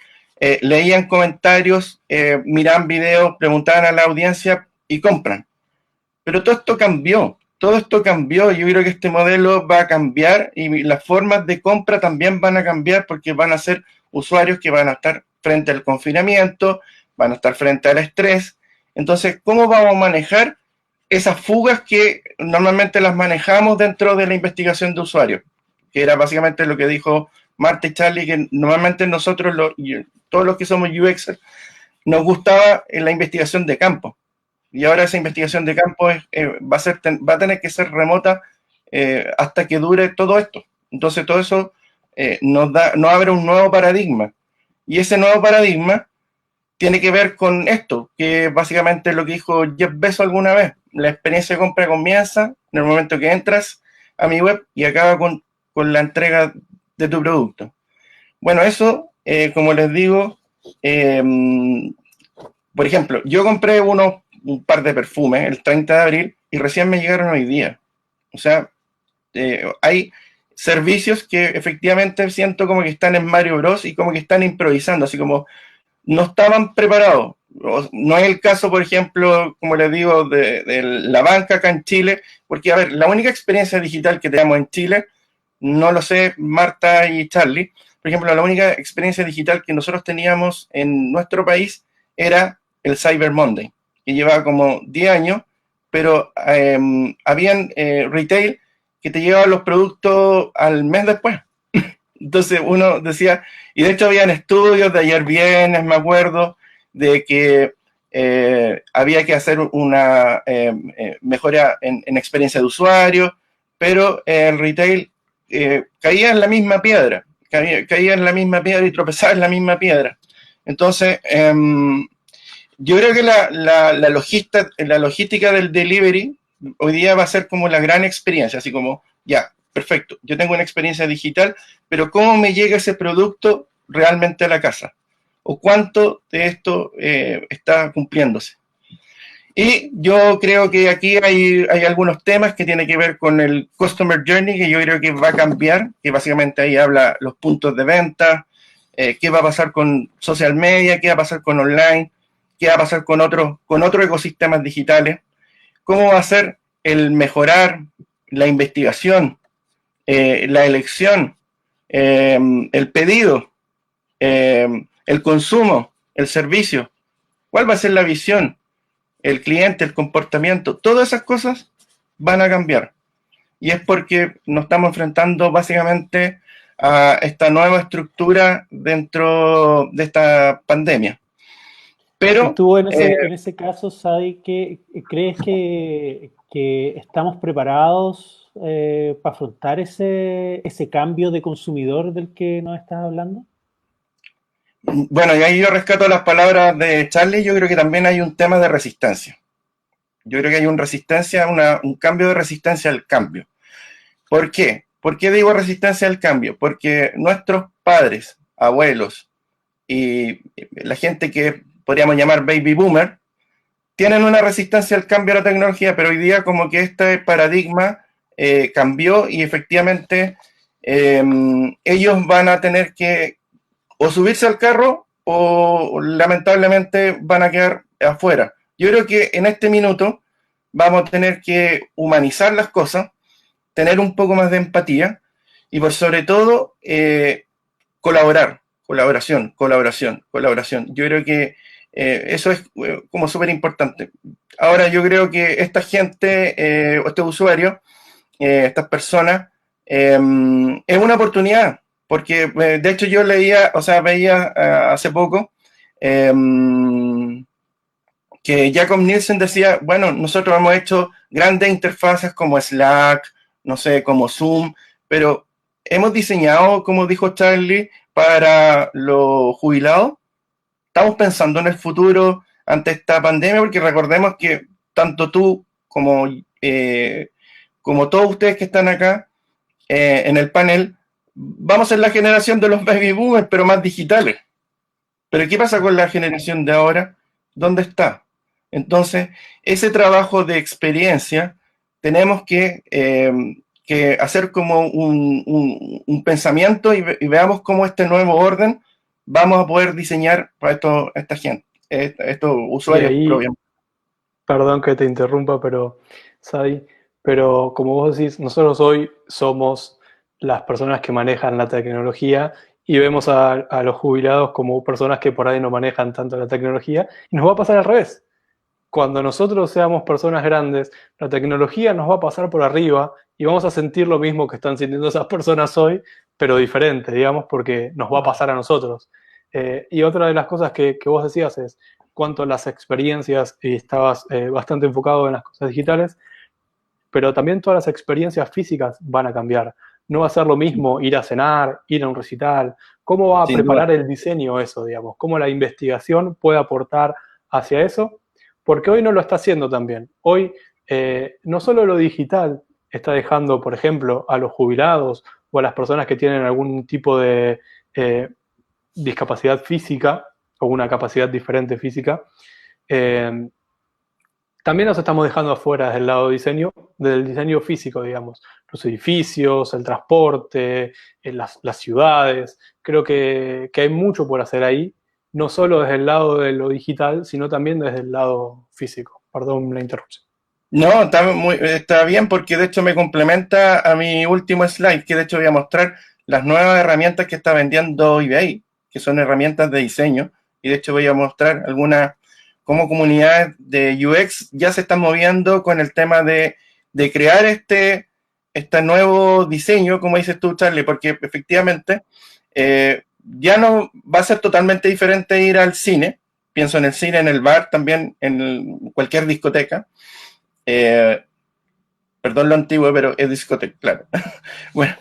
leían comentarios, miraban videos, preguntaban a la audiencia y compran. Pero todo esto cambió, yo creo que este modelo va a cambiar y las formas de compra también van a cambiar, porque van a ser usuarios que van a estar frente al confinamiento, van a estar frente al estrés. Entonces, ¿cómo vamos a manejar esas fugas que normalmente las manejamos dentro de la investigación de usuarios? Que era básicamente lo que dijo Marta y Charlie, que normalmente nosotros, todos los que somos UX, nos gustaba la investigación de campo. Y ahora esa investigación de campo va a tener que ser remota hasta que dure todo esto. Entonces todo eso nos abre un nuevo paradigma. Y ese nuevo paradigma tiene que ver con esto, que básicamente lo que dijo Jeff Bezos alguna vez. La experiencia de compra comienza en el momento que entras a mi web y acaba con la entrega de tu producto. Bueno, eso, como les digo, por ejemplo, yo compré un par de perfumes el 30 de abril y recién me llegaron hoy día. O sea, hay servicios que efectivamente siento como que están en Mario Bros y como que están improvisando, así como no estaban preparados. No es el caso, por ejemplo, como les digo, de la banca acá en Chile, porque, a ver, la única experiencia digital que tenemos en Chile, no lo sé, Marta y Charlie, por ejemplo, la única experiencia digital que nosotros teníamos en nuestro país era el Cyber Monday, que llevaba como 10 años, pero habían retail que te llevaban los productos al mes después. Entonces uno decía, y de hecho habían estudios de ayer viernes, me acuerdo, de que había que hacer una mejora en experiencia de usuario, pero el retail caía en la misma piedra, caía en la misma piedra y tropezaba en la misma piedra. Entonces, yo creo que la logística del delivery hoy día va a ser como la gran experiencia, así como, ya, perfecto, yo tengo una experiencia digital, pero ¿cómo me llega ese producto realmente a la casa? ¿O cuánto de esto está cumpliéndose? Y yo creo que aquí hay algunos temas que tienen que ver con el Customer Journey, que yo creo que va a cambiar, que básicamente ahí habla los puntos de venta, qué va a pasar con social media, qué va a pasar con online, qué va a pasar con otros ecosistemas digitales, cómo va a ser el mejorar la investigación, la elección, el pedido, el consumo, el servicio, cuál va a ser la visión, el cliente, el comportamiento, todas esas cosas van a cambiar. Y es porque nos estamos enfrentando básicamente a esta nueva estructura dentro de esta pandemia. Pero ¿y tú en ese caso, Sadi, crees que estamos preparados para afrontar ese cambio de consumidor del que nos estás hablando? bueno, y ahí yo rescato las palabras de Charlie. Yo creo que también hay un tema de resistencia. Yo creo que hay un cambio de resistencia al cambio. ¿Por qué? ¿Por qué digo resistencia al cambio? Porque nuestros padres, abuelos y la gente que podríamos llamar baby boomer, tienen una resistencia al cambio de la tecnología, pero hoy día como que este paradigma cambió y efectivamente ellos van a tener que o subirse al carro o lamentablemente van a quedar afuera. Yo creo que en este minuto vamos a tener que humanizar las cosas, tener un poco más de empatía y por sobre todo colaboración. Yo creo que eso es como súper importante. Ahora yo creo que esta gente, estos usuarios, estas personas, es una oportunidad, porque de hecho yo veía hace poco que Jakob Nielsen decía, bueno, nosotros hemos hecho grandes interfaces como Slack, no sé, como Zoom, pero hemos diseñado, como dijo Charlie, para los jubilados. Estamos pensando en el futuro ante esta pandemia, porque recordemos que tanto tú como todos ustedes que están acá en el panel, vamos a ser la generación de los baby boomers, pero más digitales. Pero ¿qué pasa con la generación de ahora? ¿Dónde está? Entonces, ese trabajo de experiencia tenemos que hacer como un pensamiento y veamos cómo este nuevo orden vamos a poder diseñar para esta gente, estos usuarios. Ahí, perdón que te interrumpa, pero Sadi, pero como vos decís, nosotros hoy somos las personas que manejan la tecnología y vemos a los jubilados como personas que por ahí no manejan tanto la tecnología, y nos va a pasar al revés. Cuando nosotros seamos personas grandes, la tecnología nos va a pasar por arriba y vamos a sentir lo mismo que están sintiendo esas personas hoy, pero diferente, digamos, porque nos va a pasar a nosotros. Y otra de las cosas que vos decías es, cuanto a las experiencias, y estabas bastante enfocado en las cosas digitales, pero también todas las experiencias físicas van a cambiar. No va a ser lo mismo ir a cenar, ir a un recital. ¿Cómo va a preparar el diseño eso, digamos? ¿Cómo la investigación puede aportar hacia eso? Porque hoy no lo está haciendo también. Hoy no solo lo digital está dejando, por ejemplo, a los jubilados o a las personas que tienen algún tipo de discapacidad física o una capacidad diferente física, también nos estamos dejando afuera del lado del diseño físico, digamos. Los edificios, el transporte, las ciudades. Creo que hay mucho por hacer ahí, no solo desde el lado de lo digital, sino también desde el lado físico. Perdón la interrupción. No, está bien, porque de hecho me complementa a mi último slide, que de hecho voy a mostrar las nuevas herramientas que está vendiendo eBay, que son herramientas de diseño, y de hecho voy a mostrar algunas, cómo comunidades de UX ya se están moviendo con el tema de crear este nuevo diseño, como dices tú, Charlie, porque efectivamente ya no va a ser totalmente diferente ir al cine. Pienso en el cine, en el bar, también en cualquier discoteca. Perdón lo antiguo, pero es discoteca, claro. Bueno,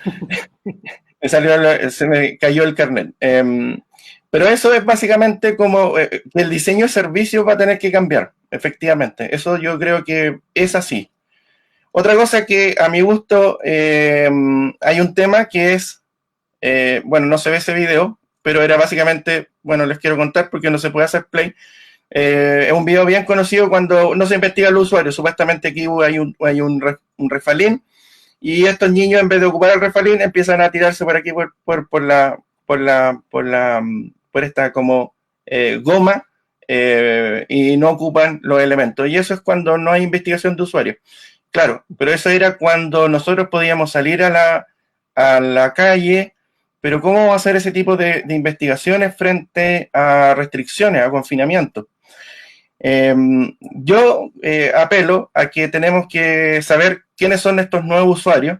se me cayó el carnet. Pero eso es básicamente como el diseño de servicios va a tener que cambiar, efectivamente. Eso yo creo que es así. Otra cosa que a mi gusto hay un tema que es, bueno, no se ve ese video, pero era básicamente, bueno, les quiero contar porque no se puede hacer play. Es un video bien conocido cuando no se investiga al usuario. Supuestamente aquí hay un refalín y estos niños, en vez de ocupar el refalín, empiezan a tirarse por aquí por esta como goma y no ocupan los elementos. Y eso es cuando no hay investigación de usuarios. Claro, pero eso era cuando nosotros podíamos salir a la calle, pero ¿cómo vamos a hacer ese tipo de investigaciones frente a restricciones, a confinamiento? Yo apelo a que tenemos que saber quiénes son estos nuevos usuarios,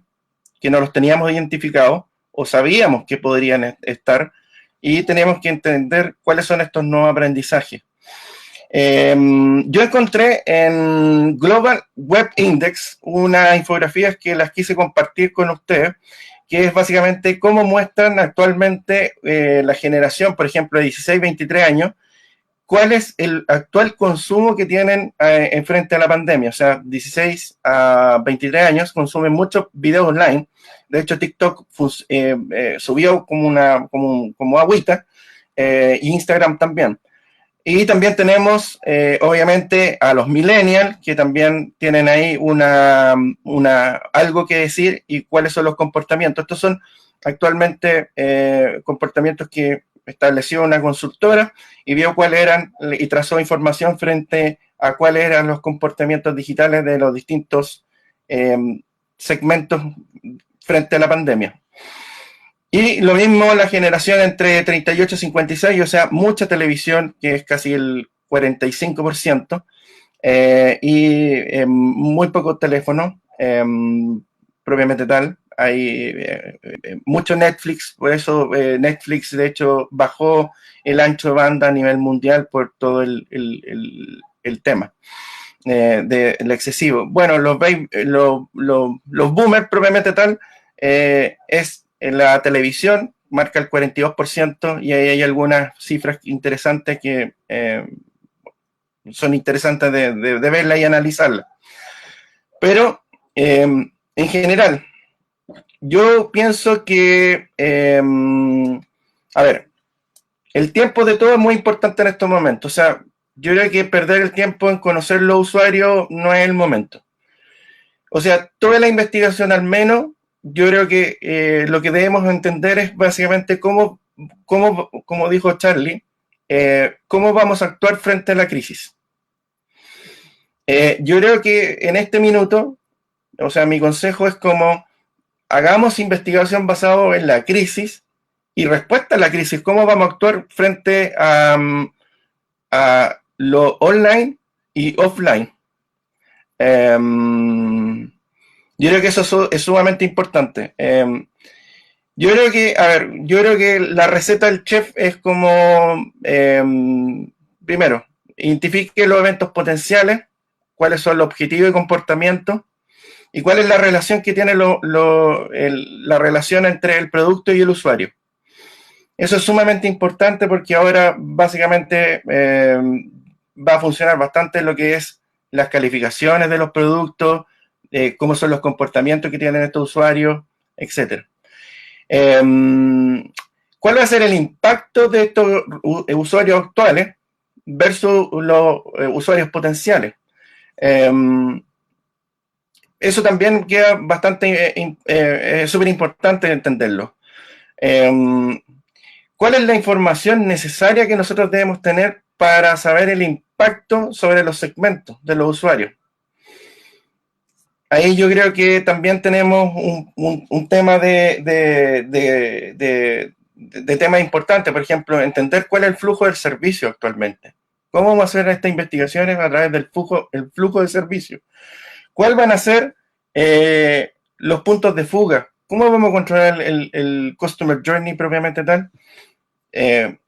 que no los teníamos identificados o sabíamos que podrían estar, y tenemos que entender cuáles son estos nuevos aprendizajes. Yo encontré en Global Web Index unas infografías que las quise compartir con ustedes, que es básicamente cómo muestran actualmente la generación, por ejemplo, de 16-23 años, cuál es el actual consumo que tienen en frente a la pandemia. O sea, 16 a 23 años consumen muchos videos online. De hecho, TikTok subió como agüita, y Instagram también. Y también tenemos, obviamente, a los millennials, que también tienen ahí algo que decir y cuáles son los comportamientos. Estos son actualmente comportamientos que estableció una consultora y vio cuáles eran y trazó información frente a cuáles eran los comportamientos digitales de los distintos segmentos frente a la pandemia. Y lo mismo la generación entre 38 y 56, o sea, mucha televisión, que es casi el 45%, y muy poco teléfono, propiamente tal. Hay mucho Netflix, por eso Netflix de hecho bajó el ancho de banda a nivel mundial por todo el tema del excesivo. Bueno, los boomers propiamente tal, es en la televisión, marca el 42%, y ahí hay algunas cifras interesantes que son interesantes de verla y analizarla. Pero en general, yo pienso que, a ver, el tiempo de todo es muy importante en estos momentos. O sea, yo creo que perder el tiempo en conocer los usuarios no es el momento. O sea, toda la investigación al menos, yo creo que lo que debemos entender es básicamente como dijo Charlie, cómo vamos a actuar frente a la crisis. Yo creo que en este minuto, o sea, mi consejo es como hagamos investigación basada en la crisis y respuesta a la crisis, cómo vamos a actuar frente a lo online y offline. Yo creo que eso es sumamente importante. Yo creo que la receta del chef es como, primero, identifique los eventos potenciales, cuáles son los objetivos y comportamientos, y cuál es la relación que tiene la relación entre el producto y el usuario. Eso es sumamente importante porque ahora básicamente va a funcionar bastante lo que es las calificaciones de los productos, cómo son los comportamientos que tienen estos usuarios, etc. ¿Cuál va a ser el impacto de estos usuarios actuales versus los usuarios potenciales? Eso también queda bastante súper importante entenderlo. ¿Cuál es la información necesaria que nosotros debemos tener para saber el impacto sobre los segmentos de los usuarios? Ahí yo creo que también tenemos un tema de temas importantes, por ejemplo, entender cuál es el flujo del servicio actualmente. ¿Cómo vamos a hacer estas investigaciones a través del flujo de servicio? ¿Cuáles van a ser los puntos de fuga? ¿Cómo vamos a controlar el Customer Journey propiamente tal?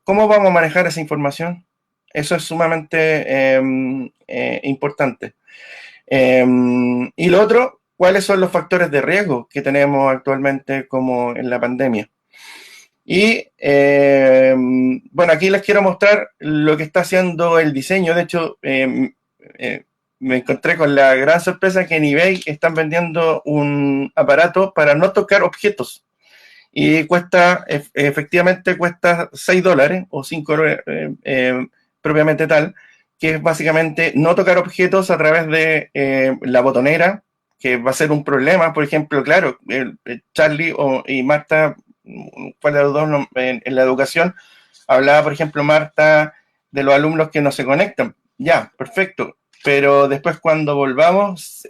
¿Cómo vamos a manejar esa información? Eso es sumamente importante. Y lo otro, ¿cuáles son los factores de riesgo que tenemos actualmente como en la pandemia? Y bueno, aquí les quiero mostrar lo que está haciendo el diseño. De hecho, me encontré con la gran sorpresa que en eBay están vendiendo un aparato para no tocar objetos. Y efectivamente cuesta $6 o $5 propiamente tal, que es básicamente no tocar objetos a través de la botonera, que va a ser un problema. Por ejemplo, claro, Charlie y Marta, ¿cuál de los dos en la educación? Hablaba, por ejemplo, Marta de los alumnos que no se conectan. Ya, perfecto. Pero después cuando volvamos,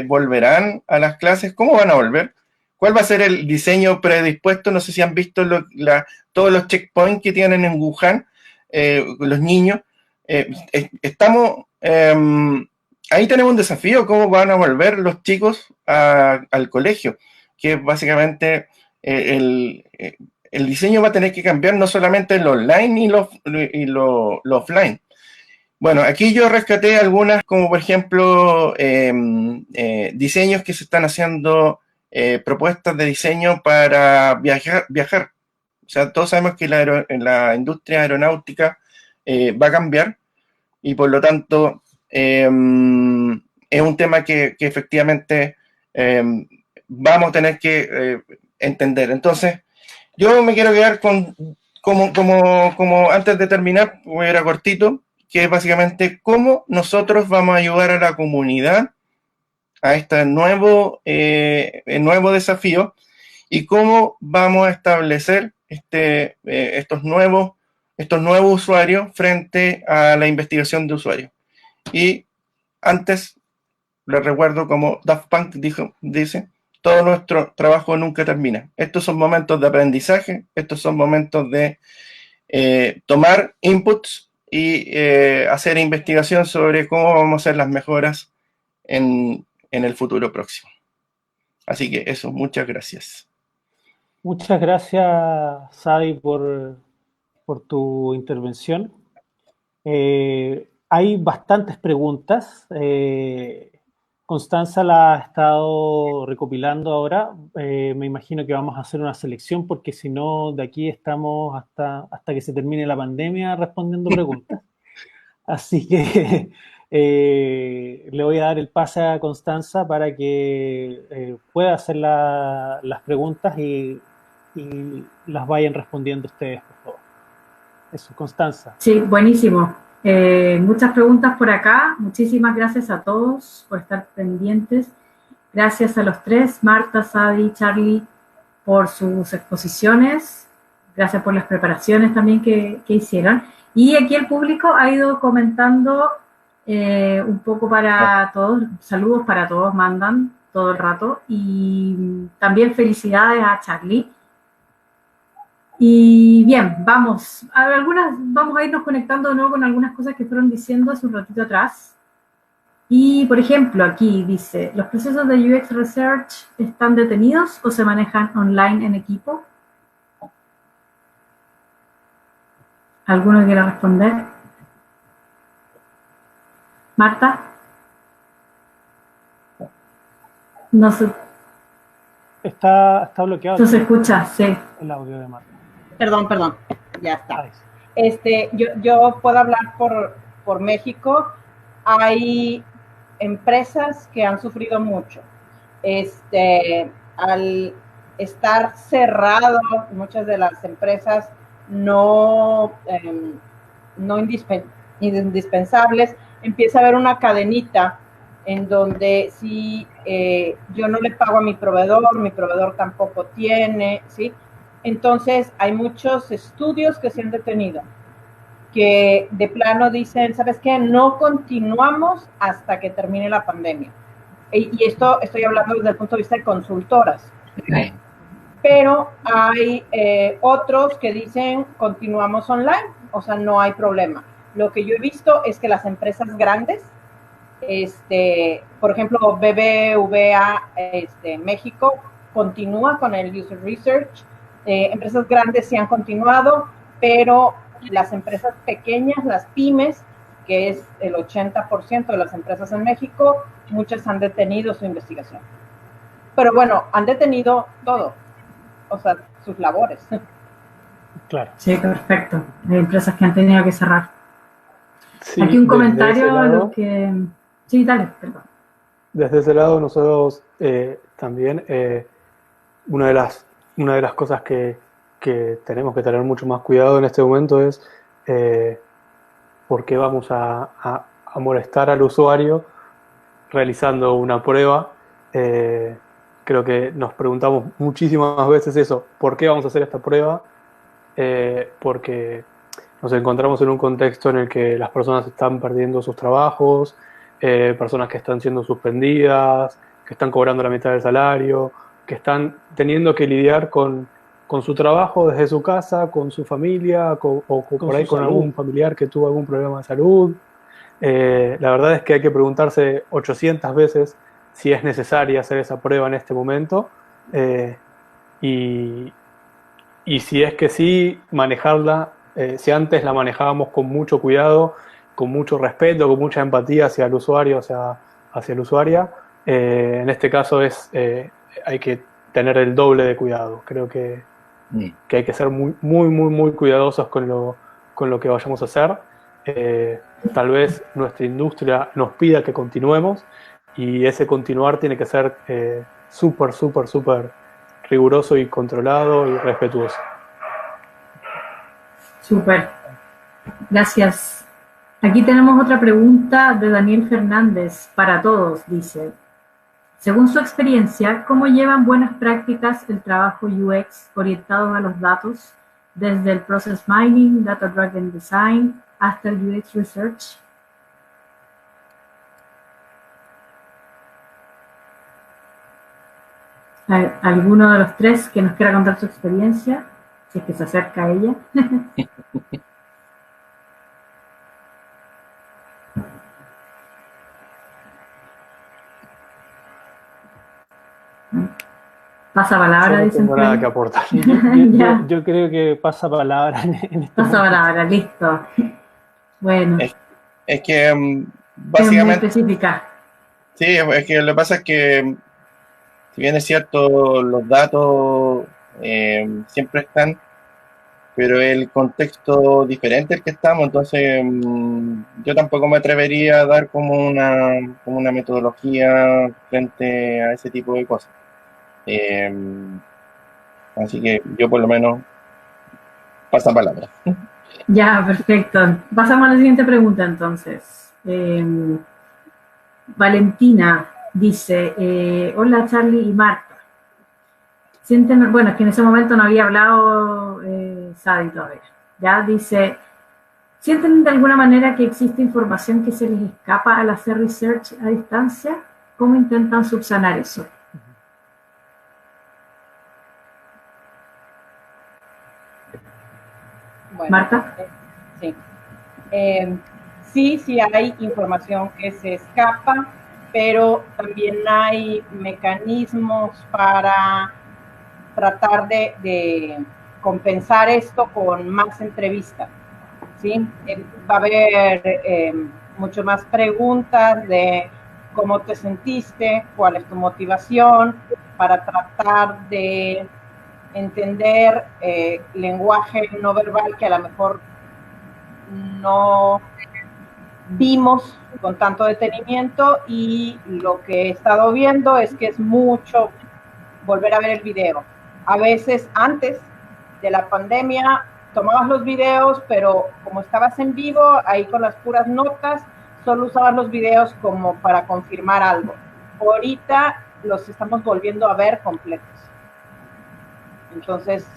¿volverán a las clases? ¿Cómo van a volver? ¿Cuál va a ser el diseño predispuesto? No sé si han visto todos los checkpoints que tienen en Wuhan, los niños. Estamos... ahí tenemos un desafío, ¿cómo van a volver los chicos al colegio? Que básicamente el diseño va a tener que cambiar no solamente lo online y lo offline. Bueno, aquí yo rescaté algunas, como por ejemplo, diseños que se están haciendo, propuestas de diseño para viajar. O sea, todos sabemos que la industria aeronáutica va a cambiar y por lo tanto es un tema que efectivamente vamos a tener que entender. Entonces, yo me quiero quedar como antes de terminar, voy a ir a cortito, que es básicamente cómo nosotros vamos a ayudar a la comunidad a este nuevo desafío y cómo vamos a establecer estos nuevos usuarios frente a la investigación de usuarios. Y antes, les recuerdo como Daft Punk dice, todo nuestro trabajo nunca termina. Estos son momentos de aprendizaje, estos son momentos de tomar inputs y hacer investigación sobre cómo vamos a hacer las mejoras en el futuro próximo. Así que eso, muchas gracias. Muchas gracias, Sadi, por tu intervención. Hay bastantes preguntas. Constanza la ha estado recopilando ahora. Me imagino que vamos a hacer una selección porque si no, de aquí estamos hasta que se termine la pandemia respondiendo preguntas. Así que le voy a dar el pase a Constanza para que pueda hacer las preguntas y las vayan respondiendo ustedes, por favor. Eso, Constanza. Sí, buenísimo. Muchas preguntas por acá. Muchísimas gracias a todos por estar pendientes. Gracias a los tres, Marta, Sadi, Charlie, por sus exposiciones. Gracias por las preparaciones también que hicieron. Y aquí el público ha ido comentando un poco para todos. Saludos para todos, mandan todo el rato. Y también felicidades a Charlie. Y bien, vamos a irnos conectando de nuevo con algunas cosas que fueron diciendo hace un ratito atrás. Y, por ejemplo, aquí dice, ¿los procesos de UX Research están detenidos o se manejan online en equipo? ¿Alguno quiere responder? ¿Marta? No se... Está bloqueado. No se escucha, sí. El audio de Marta. Perdón, ya está. Yo puedo hablar por México. Hay empresas que han sufrido mucho. Al estar cerrado, muchas de las empresas no indispensables, empieza a haber una cadenita en donde si yo no le pago a mi proveedor tampoco tiene, ¿sí? Entonces, hay muchos estudios que se han detenido, que de plano dicen, ¿sabes qué? No continuamos hasta que termine la pandemia. Y esto estoy hablando desde el punto de vista de consultoras. Okay. Pero hay otros que dicen, continuamos online, o sea, no hay problema. Lo que yo he visto es que las empresas grandes, por ejemplo, BBVA México, continúa con el User Research. Empresas grandes sí han continuado, pero las empresas pequeñas, las pymes, que es el 80% de las empresas en México, muchas han detenido su investigación. Pero bueno, han detenido todo, o sea, sus labores. Claro. Sí, perfecto. Hay empresas que han tenido que cerrar. Sí, aquí un comentario a lo que... Sí, dale, perdón. Desde ese lado nosotros también, una de las cosas que tenemos que tener mucho más cuidado en este momento es por qué vamos a molestar al usuario realizando una prueba. Creo que nos preguntamos muchísimas veces eso, ¿por qué vamos a hacer esta prueba? Porque Nos encontramos en un contexto en el que las personas están perdiendo sus trabajos, personas que están siendo suspendidas, que están cobrando la mitad del salario, que están teniendo que lidiar con su trabajo desde su casa, con su familia, o por ahí con algún familiar que tuvo algún problema de salud. La verdad es que hay que preguntarse 800 veces si es necesaria hacer esa prueba en este momento, y si es que sí, manejarla, si antes la manejábamos con mucho cuidado, con mucho respeto, con mucha empatía hacia el usuario, hacia la usuaria, en este caso hay que tener el doble de cuidado. Creo que hay que ser muy, muy, muy, muy cuidadosos con lo que vayamos a hacer. Tal vez nuestra industria nos pida que continuemos, y ese continuar tiene que ser súper, súper, súper riguroso y controlado y respetuoso. Súper. Gracias. Aquí tenemos otra pregunta de Daniel Fernández para todos. Dice, según su experiencia, ¿cómo llevan buenas prácticas el trabajo UX orientado a los datos, desde el Process Mining, Data Driven Design, hasta el UX Research? ¿Alguno de los tres que nos quiera contar su experiencia? Si es que se acerca a ella. Pasa palabra, dicen. No tengo nada que aportar. Yo creo que pasa palabra en este Pasa palabra, listo. Bueno. Es que básicamente... Es muy específica. Sí, es que lo que pasa es que, si bien es cierto, los datos siempre están, pero el contexto diferente el que estamos, entonces yo tampoco me atrevería a dar como una metodología frente a ese tipo de cosas. Así que yo por lo menos pasa palabra. Ya, perfecto. Pasamos a la siguiente pregunta entonces. Valentina dice, hola Charlie y Marta. Sienten, bueno, es que en ese momento no había hablado Sadi todavía. Ya dice, ¿sienten de alguna manera que existe información que se les escapa al hacer research a distancia? ¿Cómo intentan subsanar eso? Bueno, Marta. Sí. Sí hay información que se escapa, pero también hay mecanismos para tratar de compensar esto con más entrevistas, ¿sí? Va a haber mucho más preguntas de cómo te sentiste, cuál es tu motivación, para tratar de entender lenguaje no verbal que a lo mejor no vimos con tanto detenimiento, y lo que he estado viendo es que es mucho volver a ver el video. A veces antes de la pandemia tomabas los videos, pero como estabas en vivo, ahí con las puras notas, solo usabas los videos como para confirmar algo. Ahorita los estamos volviendo a ver completos. Entonces,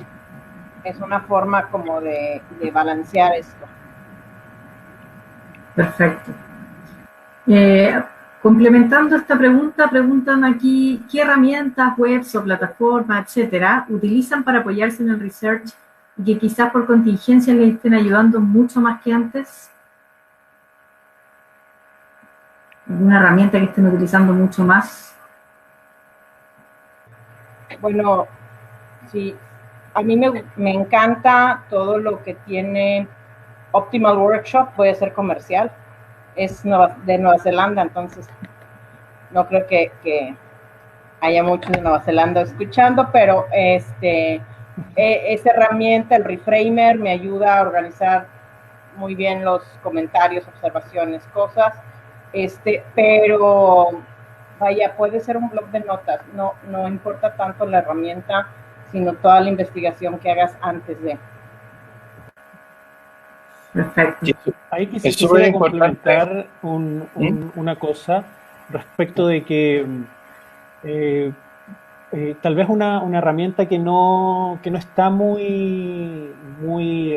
es una forma como de balancear esto. Perfecto. Complementando esta pregunta, preguntan aquí, ¿qué herramientas, webs o plataformas, etcétera, utilizan para apoyarse en el research y que quizás por contingencia les estén ayudando mucho más que antes? ¿Alguna herramienta que estén utilizando mucho más? Bueno, sí, a mí me encanta todo lo que tiene Optimal Workshop, puede ser comercial, es de Nueva Zelanda, entonces no creo que haya muchos de Nueva Zelanda escuchando, pero esa herramienta, el Reframer, me ayuda a organizar muy bien los comentarios, observaciones, cosas, pero vaya, puede ser un blog de notas, no importa tanto la herramienta, sino toda la investigación que hagas antes de. Perfecto. Ahí quisiera complementar una cosa respecto de que tal vez una herramienta que no está muy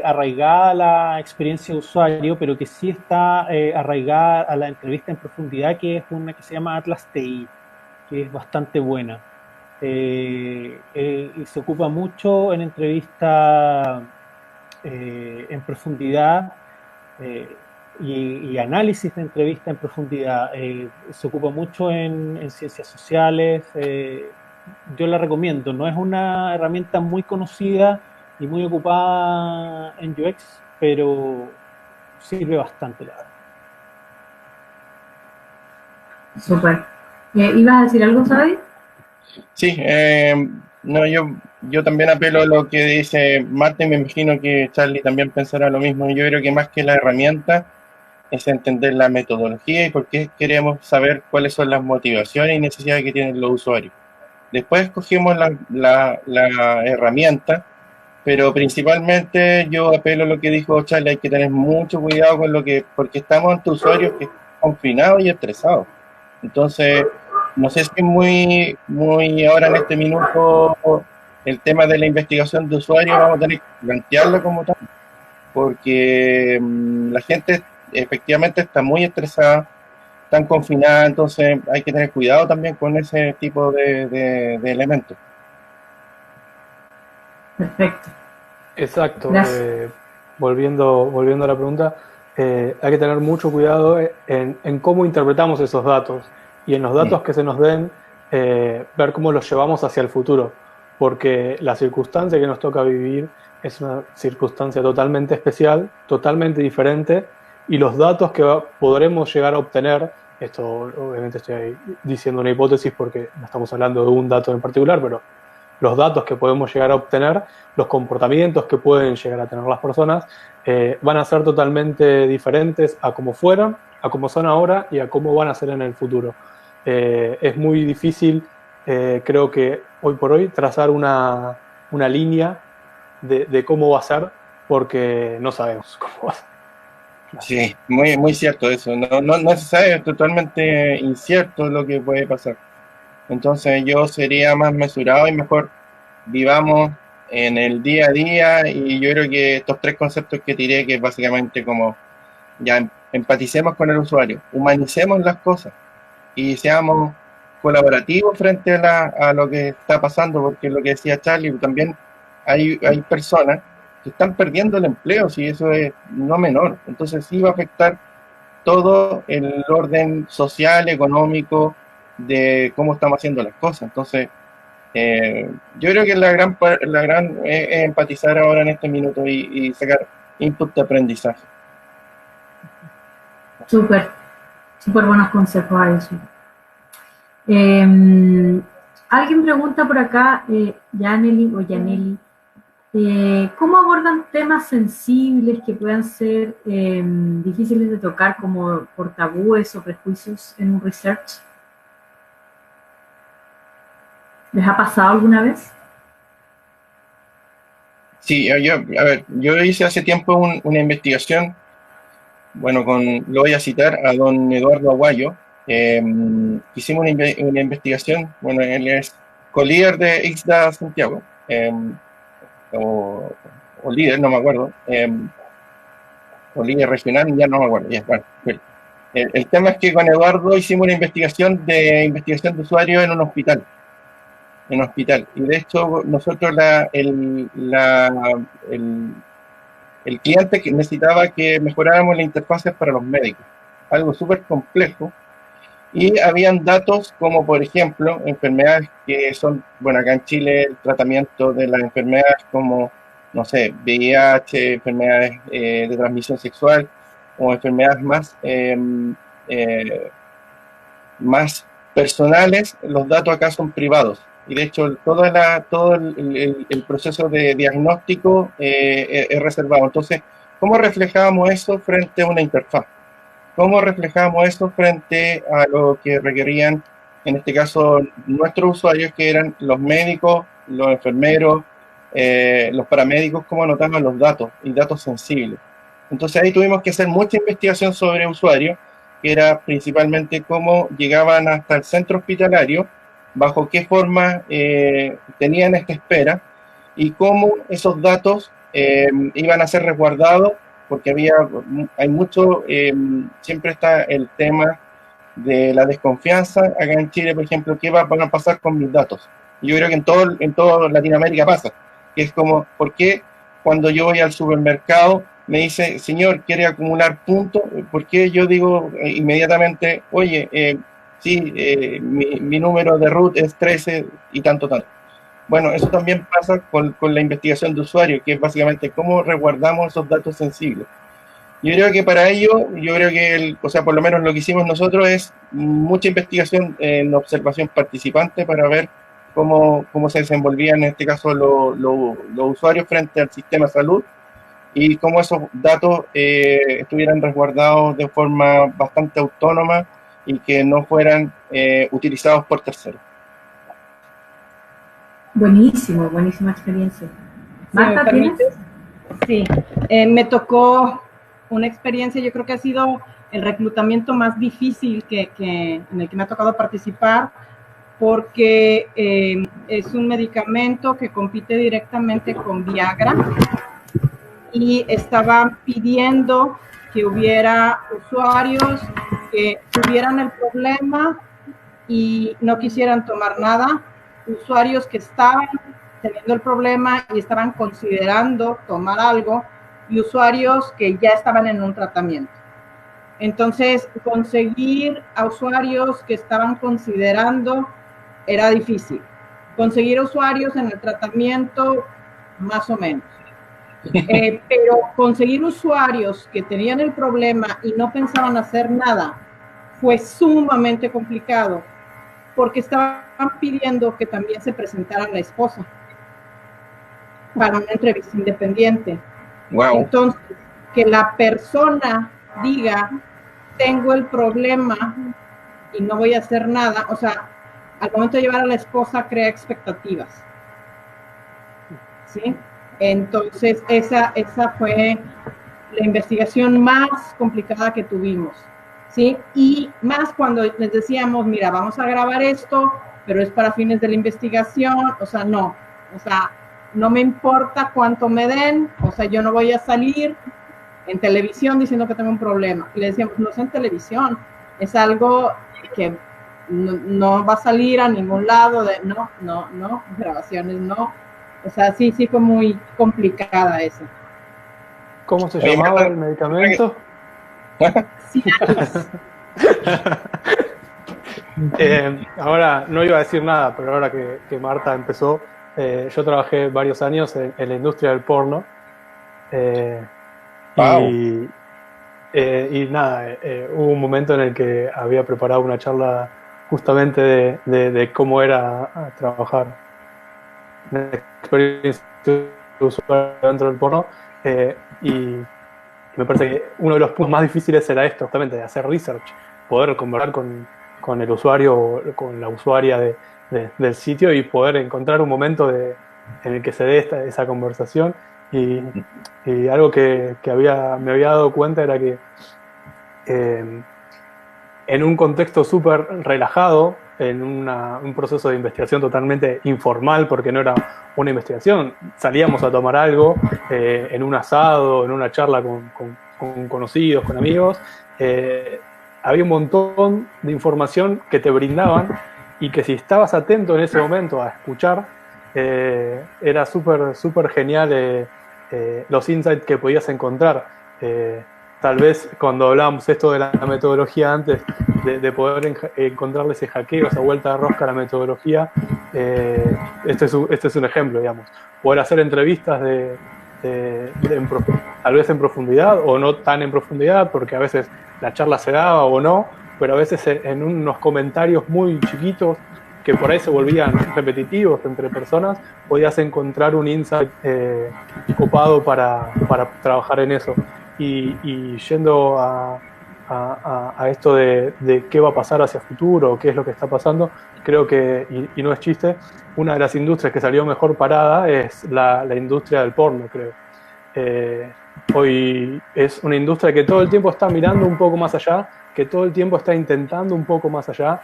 arraigada a la experiencia de usuario, pero que sí está arraigada a la entrevista en profundidad, que es una que se llama Atlas TI, que es bastante buena. Y se ocupa mucho en entrevista en profundidad y análisis de entrevista en profundidad. Se ocupa mucho en ciencias sociales. Yo la recomiendo. No es una herramienta muy conocida y muy ocupada en UX, pero sirve bastante, la verdad. Súper. ¿Ibas a decir algo, Sabi? Sí, no, yo también apelo a lo que dice Marta, me imagino que Charlie también pensará lo mismo. Yo creo que más que la herramienta es entender la metodología y por qué queremos saber cuáles son las motivaciones y necesidades que tienen los usuarios. Después escogemos la herramienta, pero principalmente yo apelo a lo que dijo Charlie, hay que tener mucho cuidado con porque estamos ante usuarios que están confinados y estresados. Entonces, no sé si es muy ahora en este minuto el tema de la investigación de usuarios, vamos a tener que plantearlo como tal, porque la gente efectivamente está muy estresada, están confinadas, entonces hay que tener cuidado también con ese tipo de elementos. Perfecto. Exacto. Volviendo a la pregunta, hay que tener mucho cuidado en cómo interpretamos esos datos y en los datos que se nos den, ver cómo los llevamos hacia el futuro, porque la circunstancia que nos toca vivir es una circunstancia totalmente especial, totalmente diferente, y los datos que podremos llegar a obtener, esto obviamente estoy diciendo una hipótesis porque no estamos hablando de un dato en particular, pero los datos que podemos llegar a obtener, los comportamientos que pueden llegar a tener las personas, van a ser totalmente diferentes a cómo fueron, a cómo son ahora y a cómo van a ser en el futuro. Es muy difícil, creo que hoy por hoy, trazar una línea de cómo va a ser, porque no sabemos cómo va a ser. Sí, muy cierto eso. No se sabe, es totalmente incierto lo que puede pasar. Entonces yo sería más mesurado y mejor vivamos en el día a día, y yo creo que estos tres conceptos que tiré, que es básicamente como ya empaticemos con el usuario, humanicemos las cosas y seamos colaborativos frente a lo que está pasando, porque lo que decía Charlie, también hay personas que están perdiendo el empleo, si eso es no menor, entonces sí va a afectar todo el orden social, económico, de cómo estamos haciendo las cosas. Entonces, yo creo que la gran es empatizar ahora en este minuto y sacar input de aprendizaje. Súper buenos consejos a eso. Alguien pregunta por acá, Yaneli, ¿cómo abordan temas sensibles que puedan ser difíciles de tocar, como por tabúes o prejuicios en un research? ¿Les ha pasado alguna vez? Sí, yo hice hace tiempo una investigación, bueno, lo voy a citar a don Eduardo Aguayo. Hicimos una investigación, bueno, él es co-líder de IXDA Santiago, o líder, no me acuerdo, o líder regional, ya no me acuerdo. Ya, bueno, el tema es que con Eduardo hicimos una investigación de usuarios en un hospital. Y de hecho nosotros el cliente que necesitaba que mejoráramos las interfaces para los médicos, algo súper complejo, y habían datos como, por ejemplo, enfermedades que son, bueno, acá en Chile el tratamiento de las enfermedades como, no sé, VIH, enfermedades de transmisión sexual, o enfermedades más personales, los datos acá son privados. Y de hecho todo el proceso de diagnóstico es reservado. Entonces, ¿cómo reflejábamos eso frente a una interfaz? ¿Cómo reflejábamos eso frente a lo que requerían, en este caso, nuestros usuarios, que eran los médicos, los enfermeros, los paramédicos? ¿Cómo anotaban los datos y datos sensibles? Entonces ahí tuvimos que hacer mucha investigación sobre usuarios, que era principalmente cómo llegaban hasta el centro hospitalario, bajo qué forma tenían esta espera y cómo esos datos iban a ser resguardados, porque hay mucho, siempre está el tema de la desconfianza. Acá en Chile, por ejemplo, ¿qué van a pasar con mis datos? Yo creo que en todo Latinoamérica pasa, que es como, ¿por qué cuando yo voy al supermercado me dice, señor, quiere acumular puntos? ¿Por qué yo digo inmediatamente, oye, sí, mi número de root es 13 y tanto? Bueno, eso también pasa con la investigación de usuario, que es básicamente cómo resguardamos esos datos sensibles. Yo creo que para ello, o sea, por lo menos lo que hicimos nosotros es mucha investigación en observación participante para ver cómo se desenvolvían, en este caso, los usuarios frente al sistema de salud y cómo esos datos estuvieran resguardados de forma bastante autónoma y que no fueran utilizados por terceros. Buenísimo, buenísima experiencia. Marta, ¿me permites? Sí, me tocó una experiencia, yo creo que ha sido el reclutamiento más difícil en el que me ha tocado participar, porque es un medicamento que compite directamente con Viagra y estaban pidiendo que hubiera usuarios que tuvieran el problema y no quisieran tomar nada, usuarios que estaban teniendo el problema y estaban considerando tomar algo, y usuarios que ya estaban en un tratamiento. Entonces, conseguir a usuarios que estaban considerando era difícil. Conseguir usuarios en el tratamiento, más o menos. Pero conseguir usuarios que tenían el problema y no pensaban hacer nada fue sumamente complicado, porque estaban pidiendo que también se presentara la esposa para una entrevista independiente. Wow. Entonces, que la persona diga, tengo el problema y no voy a hacer nada, o sea, al momento de llevar a la esposa crea expectativas, ¿sí? Entonces, esa fue la investigación más complicada que tuvimos, ¿sí? Y más cuando les decíamos, mira, vamos a grabar esto, pero es para fines de la investigación, o sea, no me importa cuánto me den, o sea, yo no voy a salir en televisión diciendo que tengo un problema. Y le decíamos, no es en televisión, es algo que no va a salir a ningún lado, no, grabaciones no. O sea, sí fue muy complicada esa. ¿Cómo se llamaba el medicamento? Ahora, no iba a decir nada, pero ahora que Marta empezó, yo trabajé varios años en la industria del porno. Wow. Y nada, hubo un momento en el que había preparado una charla justamente de cómo era trabajar una experiencia de usuario dentro del porno, y me parece que uno de los puntos más difíciles era esto, justamente, de hacer research, poder conversar con el usuario, con la usuaria del sitio, y poder encontrar un momento en el que se dé esa conversación. Y algo que me había dado cuenta era que en un contexto súper relajado, en un proceso de investigación totalmente informal, porque no era una investigación, salíamos a tomar algo en un asado, en una charla con conocidos, con amigos, había un montón de información que te brindaban, y que si estabas atento en ese momento a escuchar, era súper genial los insights que podías encontrar. Tal vez cuando hablábamos esto de la metodología antes, de poder encontrarle ese hackeo, esa vuelta de rosca a la metodología, este es un ejemplo, digamos. Poder hacer entrevistas tal vez en profundidad o no tan en profundidad, porque a veces la charla se daba o no, pero a veces en unos comentarios muy chiquitos que por ahí se volvían repetitivos entre personas, podías encontrar un insight copado para trabajar en eso. Y yendo a esto de qué va a pasar hacia futuro, qué es lo que está pasando, creo que, y no es chiste, una de las industrias que salió mejor parada es la industria del porno, creo. Hoy es una industria que todo el tiempo está mirando un poco más allá, que todo el tiempo está intentando un poco más allá,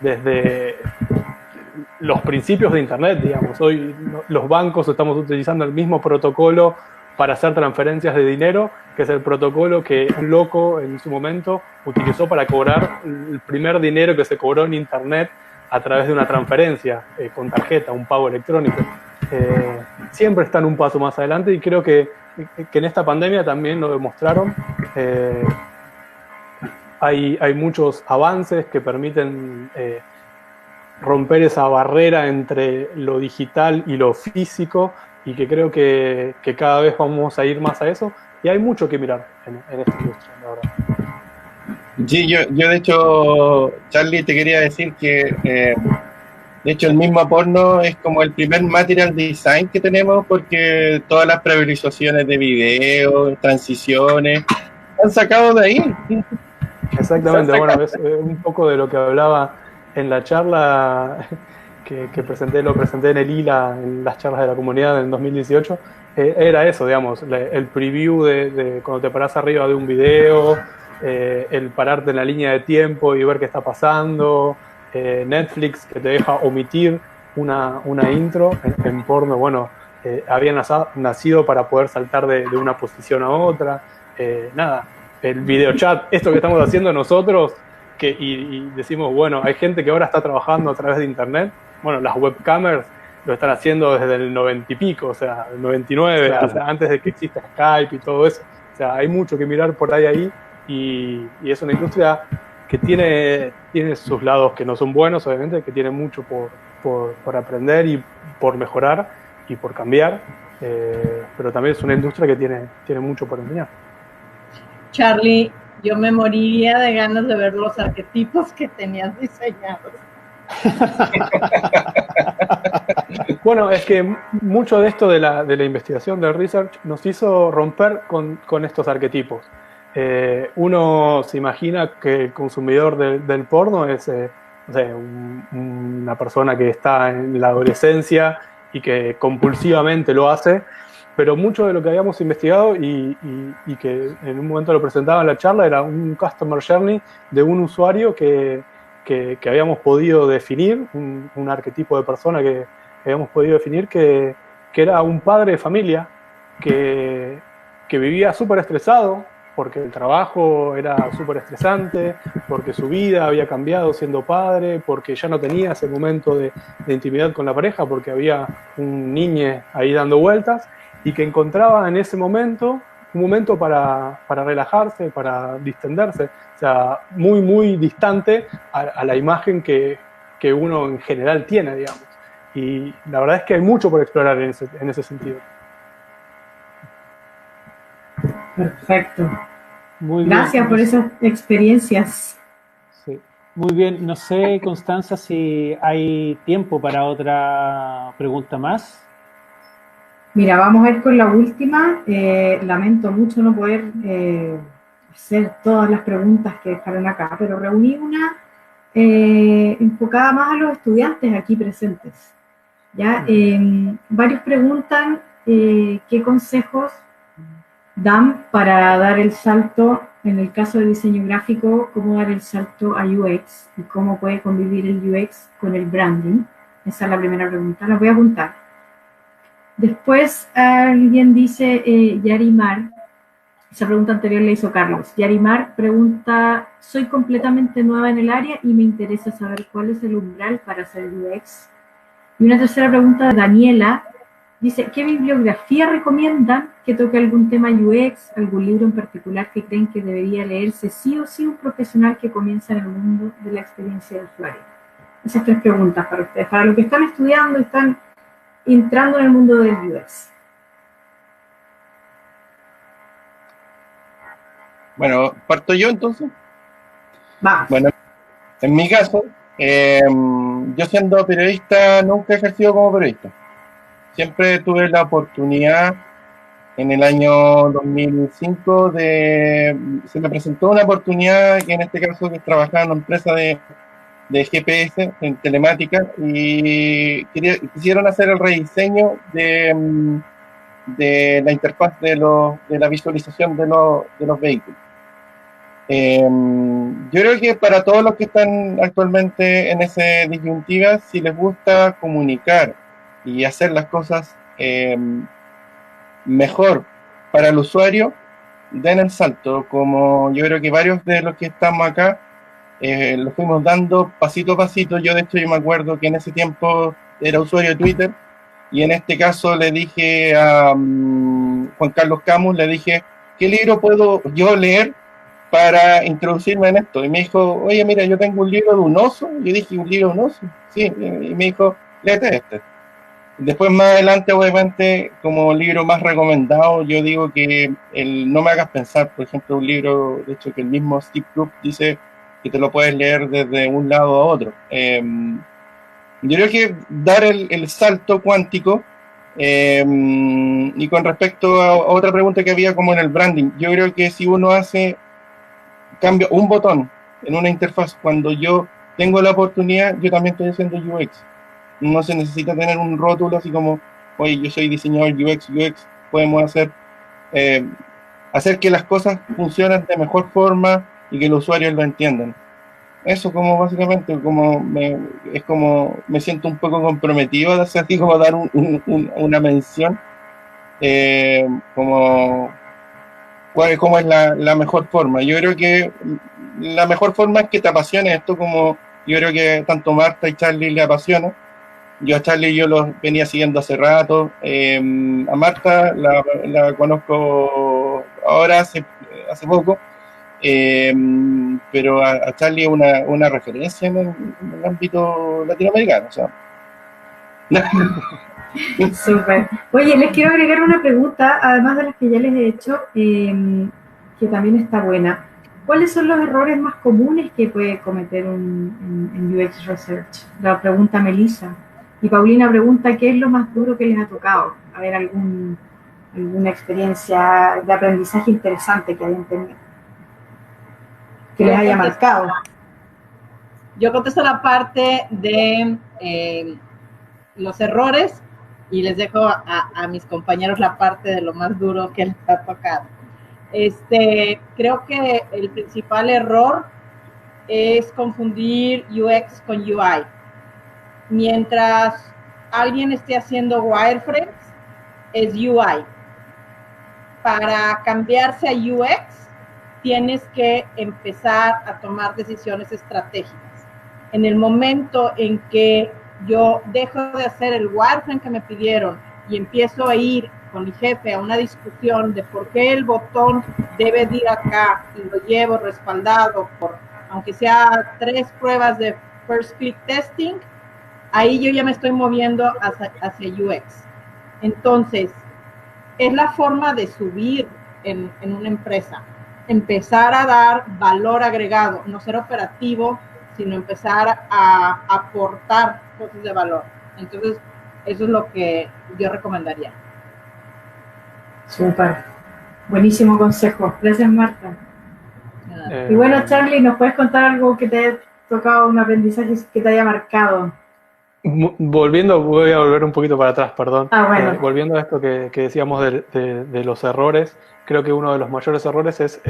desde los principios de Internet, digamos. Hoy los bancos estamos utilizando el mismo protocolo para hacer transferencias de dinero, que es el protocolo que un loco en su momento utilizó para cobrar el primer dinero que se cobró en Internet a través de una transferencia con tarjeta, un pago electrónico. Siempre están un paso más adelante y creo que en esta pandemia también lo demostraron. Hay muchos avances que permiten romper esa barrera entre lo digital y lo físico, y que creo que cada vez vamos a ir más a eso, y hay mucho que mirar en esta industria, la verdad. Sí, yo de hecho, Charlie, te quería decir que de hecho el mismo porno es como el primer material design que tenemos, porque todas las previsualizaciones de video, transiciones, han sacado de ahí. Exactamente, bueno, es un poco de lo que hablaba en la charla que lo presenté en el ILA, en las charlas de la comunidad en 2018, era eso, digamos, el preview de cuando te parás arriba de un video, el pararte en la línea de tiempo y ver qué está pasando, Netflix que te deja omitir una intro en porno, bueno, había nacido para poder saltar de una posición a otra, nada, el videochat, esto que estamos haciendo nosotros, y decimos, bueno, hay gente que ahora está trabajando a través de Internet. Bueno, las webcamers lo están haciendo desde el 90 y pico, o sea, el 99, claro. O sea, antes de que exista Skype y todo eso. O sea, hay mucho que mirar por ahí, y es una industria que tiene sus lados que no son buenos, obviamente, que tiene mucho por aprender y por mejorar y por cambiar, pero también es una industria que tiene mucho por enseñar. Charlie, yo me moriría de ganas de ver los arquetipos que tenías diseñados. Bueno, es que mucho de esto de la investigación, del research, nos hizo romper con estos arquetipos. Uno se imagina que el consumidor del porno es no sé, una persona que está en la adolescencia y que compulsivamente lo hace, pero mucho de lo que habíamos investigado y que en un momento lo presentaba en la charla era un customer journey de un usuario que habíamos podido definir, un arquetipo de persona que habíamos podido definir, que era un padre de familia que vivía súper estresado porque el trabajo era súper estresante, porque su vida había cambiado siendo padre, porque ya no tenía ese momento de intimidad con la pareja, porque había un niño ahí dando vueltas, y que encontraba en ese momento un momento para relajarse, para distenderse, o sea, muy, muy distante a la imagen que uno en general tiene, digamos. Y la verdad es que hay mucho por explorar en ese sentido. Perfecto. Muy Gracias bien. por esas experiencias. Sí. Muy bien. No sé, Constanza, si hay tiempo para otra pregunta más. Mira, vamos a ir con la última. Lamento mucho no poder hacer todas las preguntas que dejaron acá, pero reuní una enfocada más a los estudiantes aquí presentes. ¿Ya? Varios preguntan qué consejos dan para dar el salto, en el caso de diseño gráfico, cómo dar el salto a UX y cómo puede convivir el UX con el branding. Esa es la primera pregunta, la voy a apuntar. Después alguien dice, Yarimar, esa pregunta anterior la hizo Carlos. Yarimar pregunta, soy completamente nueva en el área y me interesa saber cuál es el umbral para hacer UX. Y una tercera pregunta de Daniela, dice, ¿qué bibliografía recomiendan que toque algún tema UX, algún libro en particular que creen que debería leerse sí o sí un profesional que comienza en el mundo de la experiencia de usuario? Esas tres preguntas para ustedes, para los que están estudiando y están entrando en el mundo del UX. Bueno, ¿parto yo entonces? Vamos. Bueno, en mi caso, yo siendo periodista nunca he ejercido como periodista. Siempre tuve la oportunidad, en el año 2005, se me presentó una oportunidad, que en este caso que trabajaba en una empresa de GPS, en telemática, y quisieron hacer el rediseño de la interfaz de la visualización de los vehículos. Yo creo que para todos los que están actualmente en esa disyuntiva, si les gusta comunicar y hacer las cosas mejor para el usuario, den el salto. Como yo creo que varios de los que estamos acá lo fuimos dando pasito a pasito. Yo de hecho yo me acuerdo que en ese tiempo era usuario de Twitter y en este caso le dije a Juan Carlos Camus, le dije, ¿qué libro puedo yo leer para introducirme en esto? Y me dijo, oye, mira, yo tengo un libro de un oso. Yo dije, ¿un libro de un oso? Sí, y me dijo, léete este. Después, más adelante, obviamente, como libro más recomendado, yo digo que el No me hagas pensar, por ejemplo, un libro, de hecho, que el mismo Steve Jobs dice que te lo puedes leer desde un lado a otro. Yo creo que dar el salto cuántico, y con respecto a otra pregunta que había como en el branding, yo creo que si uno cambia un botón en una interfaz, cuando yo tengo la oportunidad, yo también estoy haciendo UX. No se necesita tener un rótulo así como, oye, yo soy diseñador UX, podemos hacer que las cosas funcionen de mejor forma y que los usuarios lo entiendan. Eso como básicamente, es como me siento un poco comprometido de hacer así como dar una mención, como cómo es la mejor forma. Yo creo que la mejor forma es que te apasione esto, como yo creo que tanto Marta y Charlie le apasiona. Yo a Charlie yo los venía siguiendo hace rato. A Marta la conozco ahora, hace poco. Pero a Charlie es una referencia en el ámbito latinoamericano. O sea. Súper. Oye, les quiero agregar una pregunta, además de las que ya les he hecho, que también está buena. ¿Cuáles son los errores más comunes que puede cometer en UX Research? La pregunta Melissa. Y Paulina pregunta, ¿qué es lo más duro que les ha tocado? A ver, alguna experiencia de aprendizaje interesante que hayan tenido, que les haya marcado. Yo contesto la parte de los errores y les dejo a mis compañeros la parte de lo más duro que les ha tocado. Creo que el principal error es confundir UX con UI. Mientras alguien esté haciendo wireframes, es UI. Para cambiarse a UX, tienes que empezar a tomar decisiones estratégicas. En el momento en que yo dejo de hacer el wireframe que me pidieron y empiezo a ir con mi jefe a una discusión de por qué el botón debe ir acá y lo llevo respaldado por, aunque sea 3 pruebas de first click testing, ahí yo ya me estoy moviendo hacia UX. Entonces, es la forma de subir en una empresa. Empezar a dar valor agregado, no ser operativo, sino empezar a aportar cosas de valor. Entonces, eso es lo que yo recomendaría. Súper. Buenísimo consejo. Gracias, Marta. Y bueno, Charlie, ¿nos puedes contar algo que te haya tocado, un aprendizaje que te haya marcado? Voy a volver un poquito para atrás, perdón. Bueno. Volviendo a esto que decíamos de los errores, creo que uno de los mayores errores es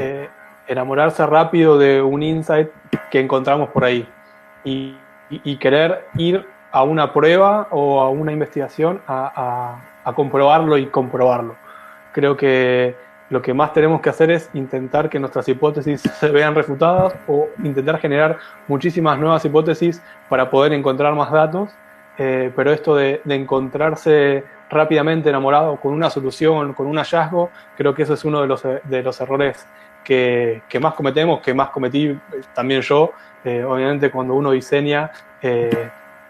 enamorarse rápido de un insight que encontramos por ahí y querer ir a una prueba o a una investigación a comprobarlo y comprobarlo. Creo que lo que más tenemos que hacer es intentar que nuestras hipótesis se vean refutadas o intentar generar muchísimas nuevas hipótesis para poder encontrar más datos. Pero esto de encontrarse rápidamente enamorado con una solución, con un hallazgo, creo que eso es uno de los errores que más cometemos, que más cometí también yo. Obviamente cuando uno diseña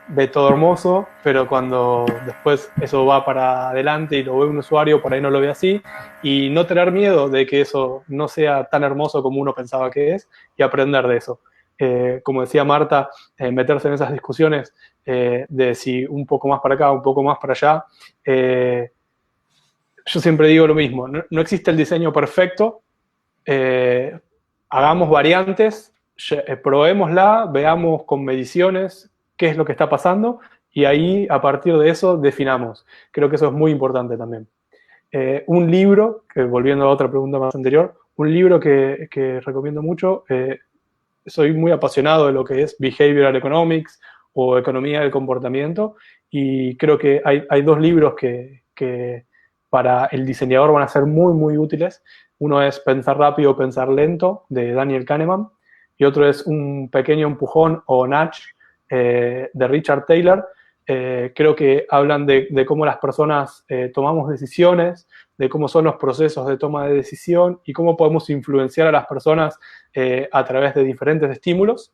ve todo hermoso, pero cuando después eso va para adelante y lo ve un usuario, por ahí no lo ve así, y no tener miedo de que eso no sea tan hermoso como uno pensaba que es, y aprender de eso. Como decía Marta, meterse en esas discusiones de si un poco más para acá, un poco más para allá. Yo siempre digo lo mismo, no existe el diseño perfecto, hagamos variantes, probémosla, veamos con mediciones qué es lo que está pasando y ahí, a partir de eso, definamos. Creo que eso es muy importante también. Un libro, que volviendo a otra pregunta más anterior, un libro que recomiendo mucho. Soy muy apasionado de lo que es Behavioral Economics o Economía del Comportamiento, y creo que hay dos libros que para el diseñador van a ser muy, muy útiles. Uno es Pensar rápido, pensar lento, de Daniel Kahneman, y otro es Un pequeño empujón o nudge, de Richard Taylor. Creo que hablan de cómo las personas tomamos decisiones, de cómo son los procesos de toma de decisión y cómo podemos influenciar a las personas a través de diferentes estímulos,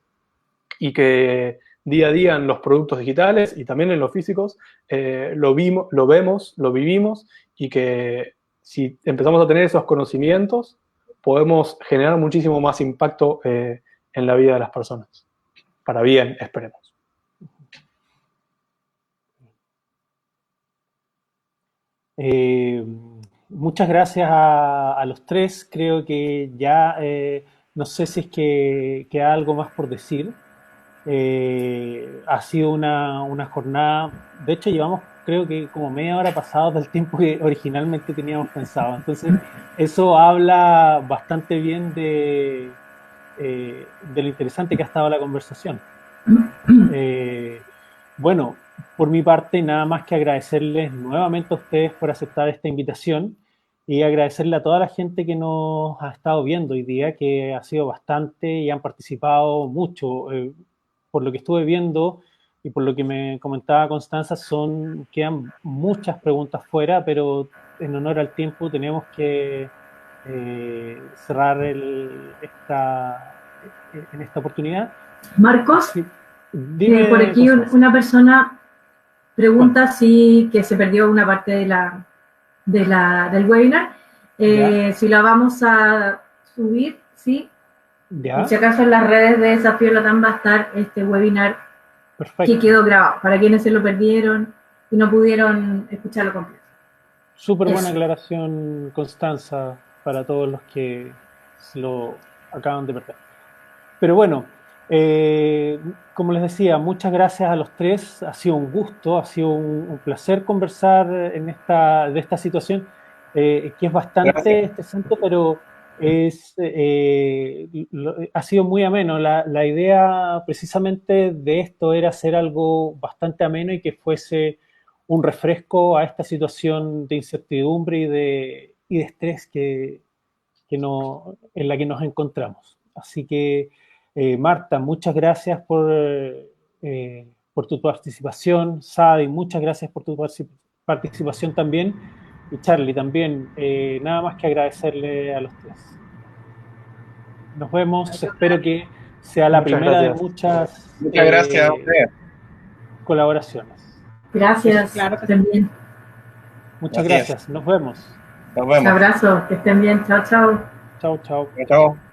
y que día a día en los productos digitales y también en los físicos lo vemos, lo vivimos, y que si empezamos a tener esos conocimientos podemos generar muchísimo más impacto en la vida de las personas. Para bien, esperemos. Muchas gracias a los tres. Creo que ya no sé si es que queda algo más por decir. Ha sido una jornada, de hecho llevamos creo que como media hora pasado del tiempo que originalmente teníamos pensado. Entonces eso habla bastante bien de lo interesante que ha estado la conversación. Bueno, por mi parte, nada más que agradecerles nuevamente a ustedes por aceptar esta invitación, y agradecerle a toda la gente que nos ha estado viendo hoy día, que ha sido bastante y han participado mucho. Por lo que estuve viendo y por lo que me comentaba Constanza, quedan muchas preguntas fuera, pero en honor al tiempo tenemos que cerrar en esta oportunidad. Marcos, Sí. Dime, por aquí una persona pregunta que se perdió una parte del webinar, si la vamos a subir, ¿sí? ¿Ya? Y si acaso en las redes de Desafío Latam va a estar este webinar. Perfecto. Que quedó grabado, para quienes se lo perdieron y no pudieron escucharlo completo. Súper buena aclaración, Constanza, para todos los que se lo acaban de perder. Pero bueno, como les decía, muchas gracias a los tres. Ha sido un gusto, ha sido un placer conversar de esta situación, que es bastante estresante, pero ha sido muy ameno. La idea precisamente de esto era hacer algo bastante ameno y que fuese un refresco a esta situación de incertidumbre y de estrés en la que nos encontramos. Así que, Marta, muchas gracias por tu participación. Sadi, muchas gracias por tu participación también. Y Charlie también, nada más que agradecerle a los tres. Nos vemos, espero que sea la primera de muchas gracias a ustedes. Colaboraciones. Gracias, claro que estén bien. Muchas gracias, nos vemos. Nos vemos. Un abrazo, que estén bien, chao, chao. Chao, chao. Chao.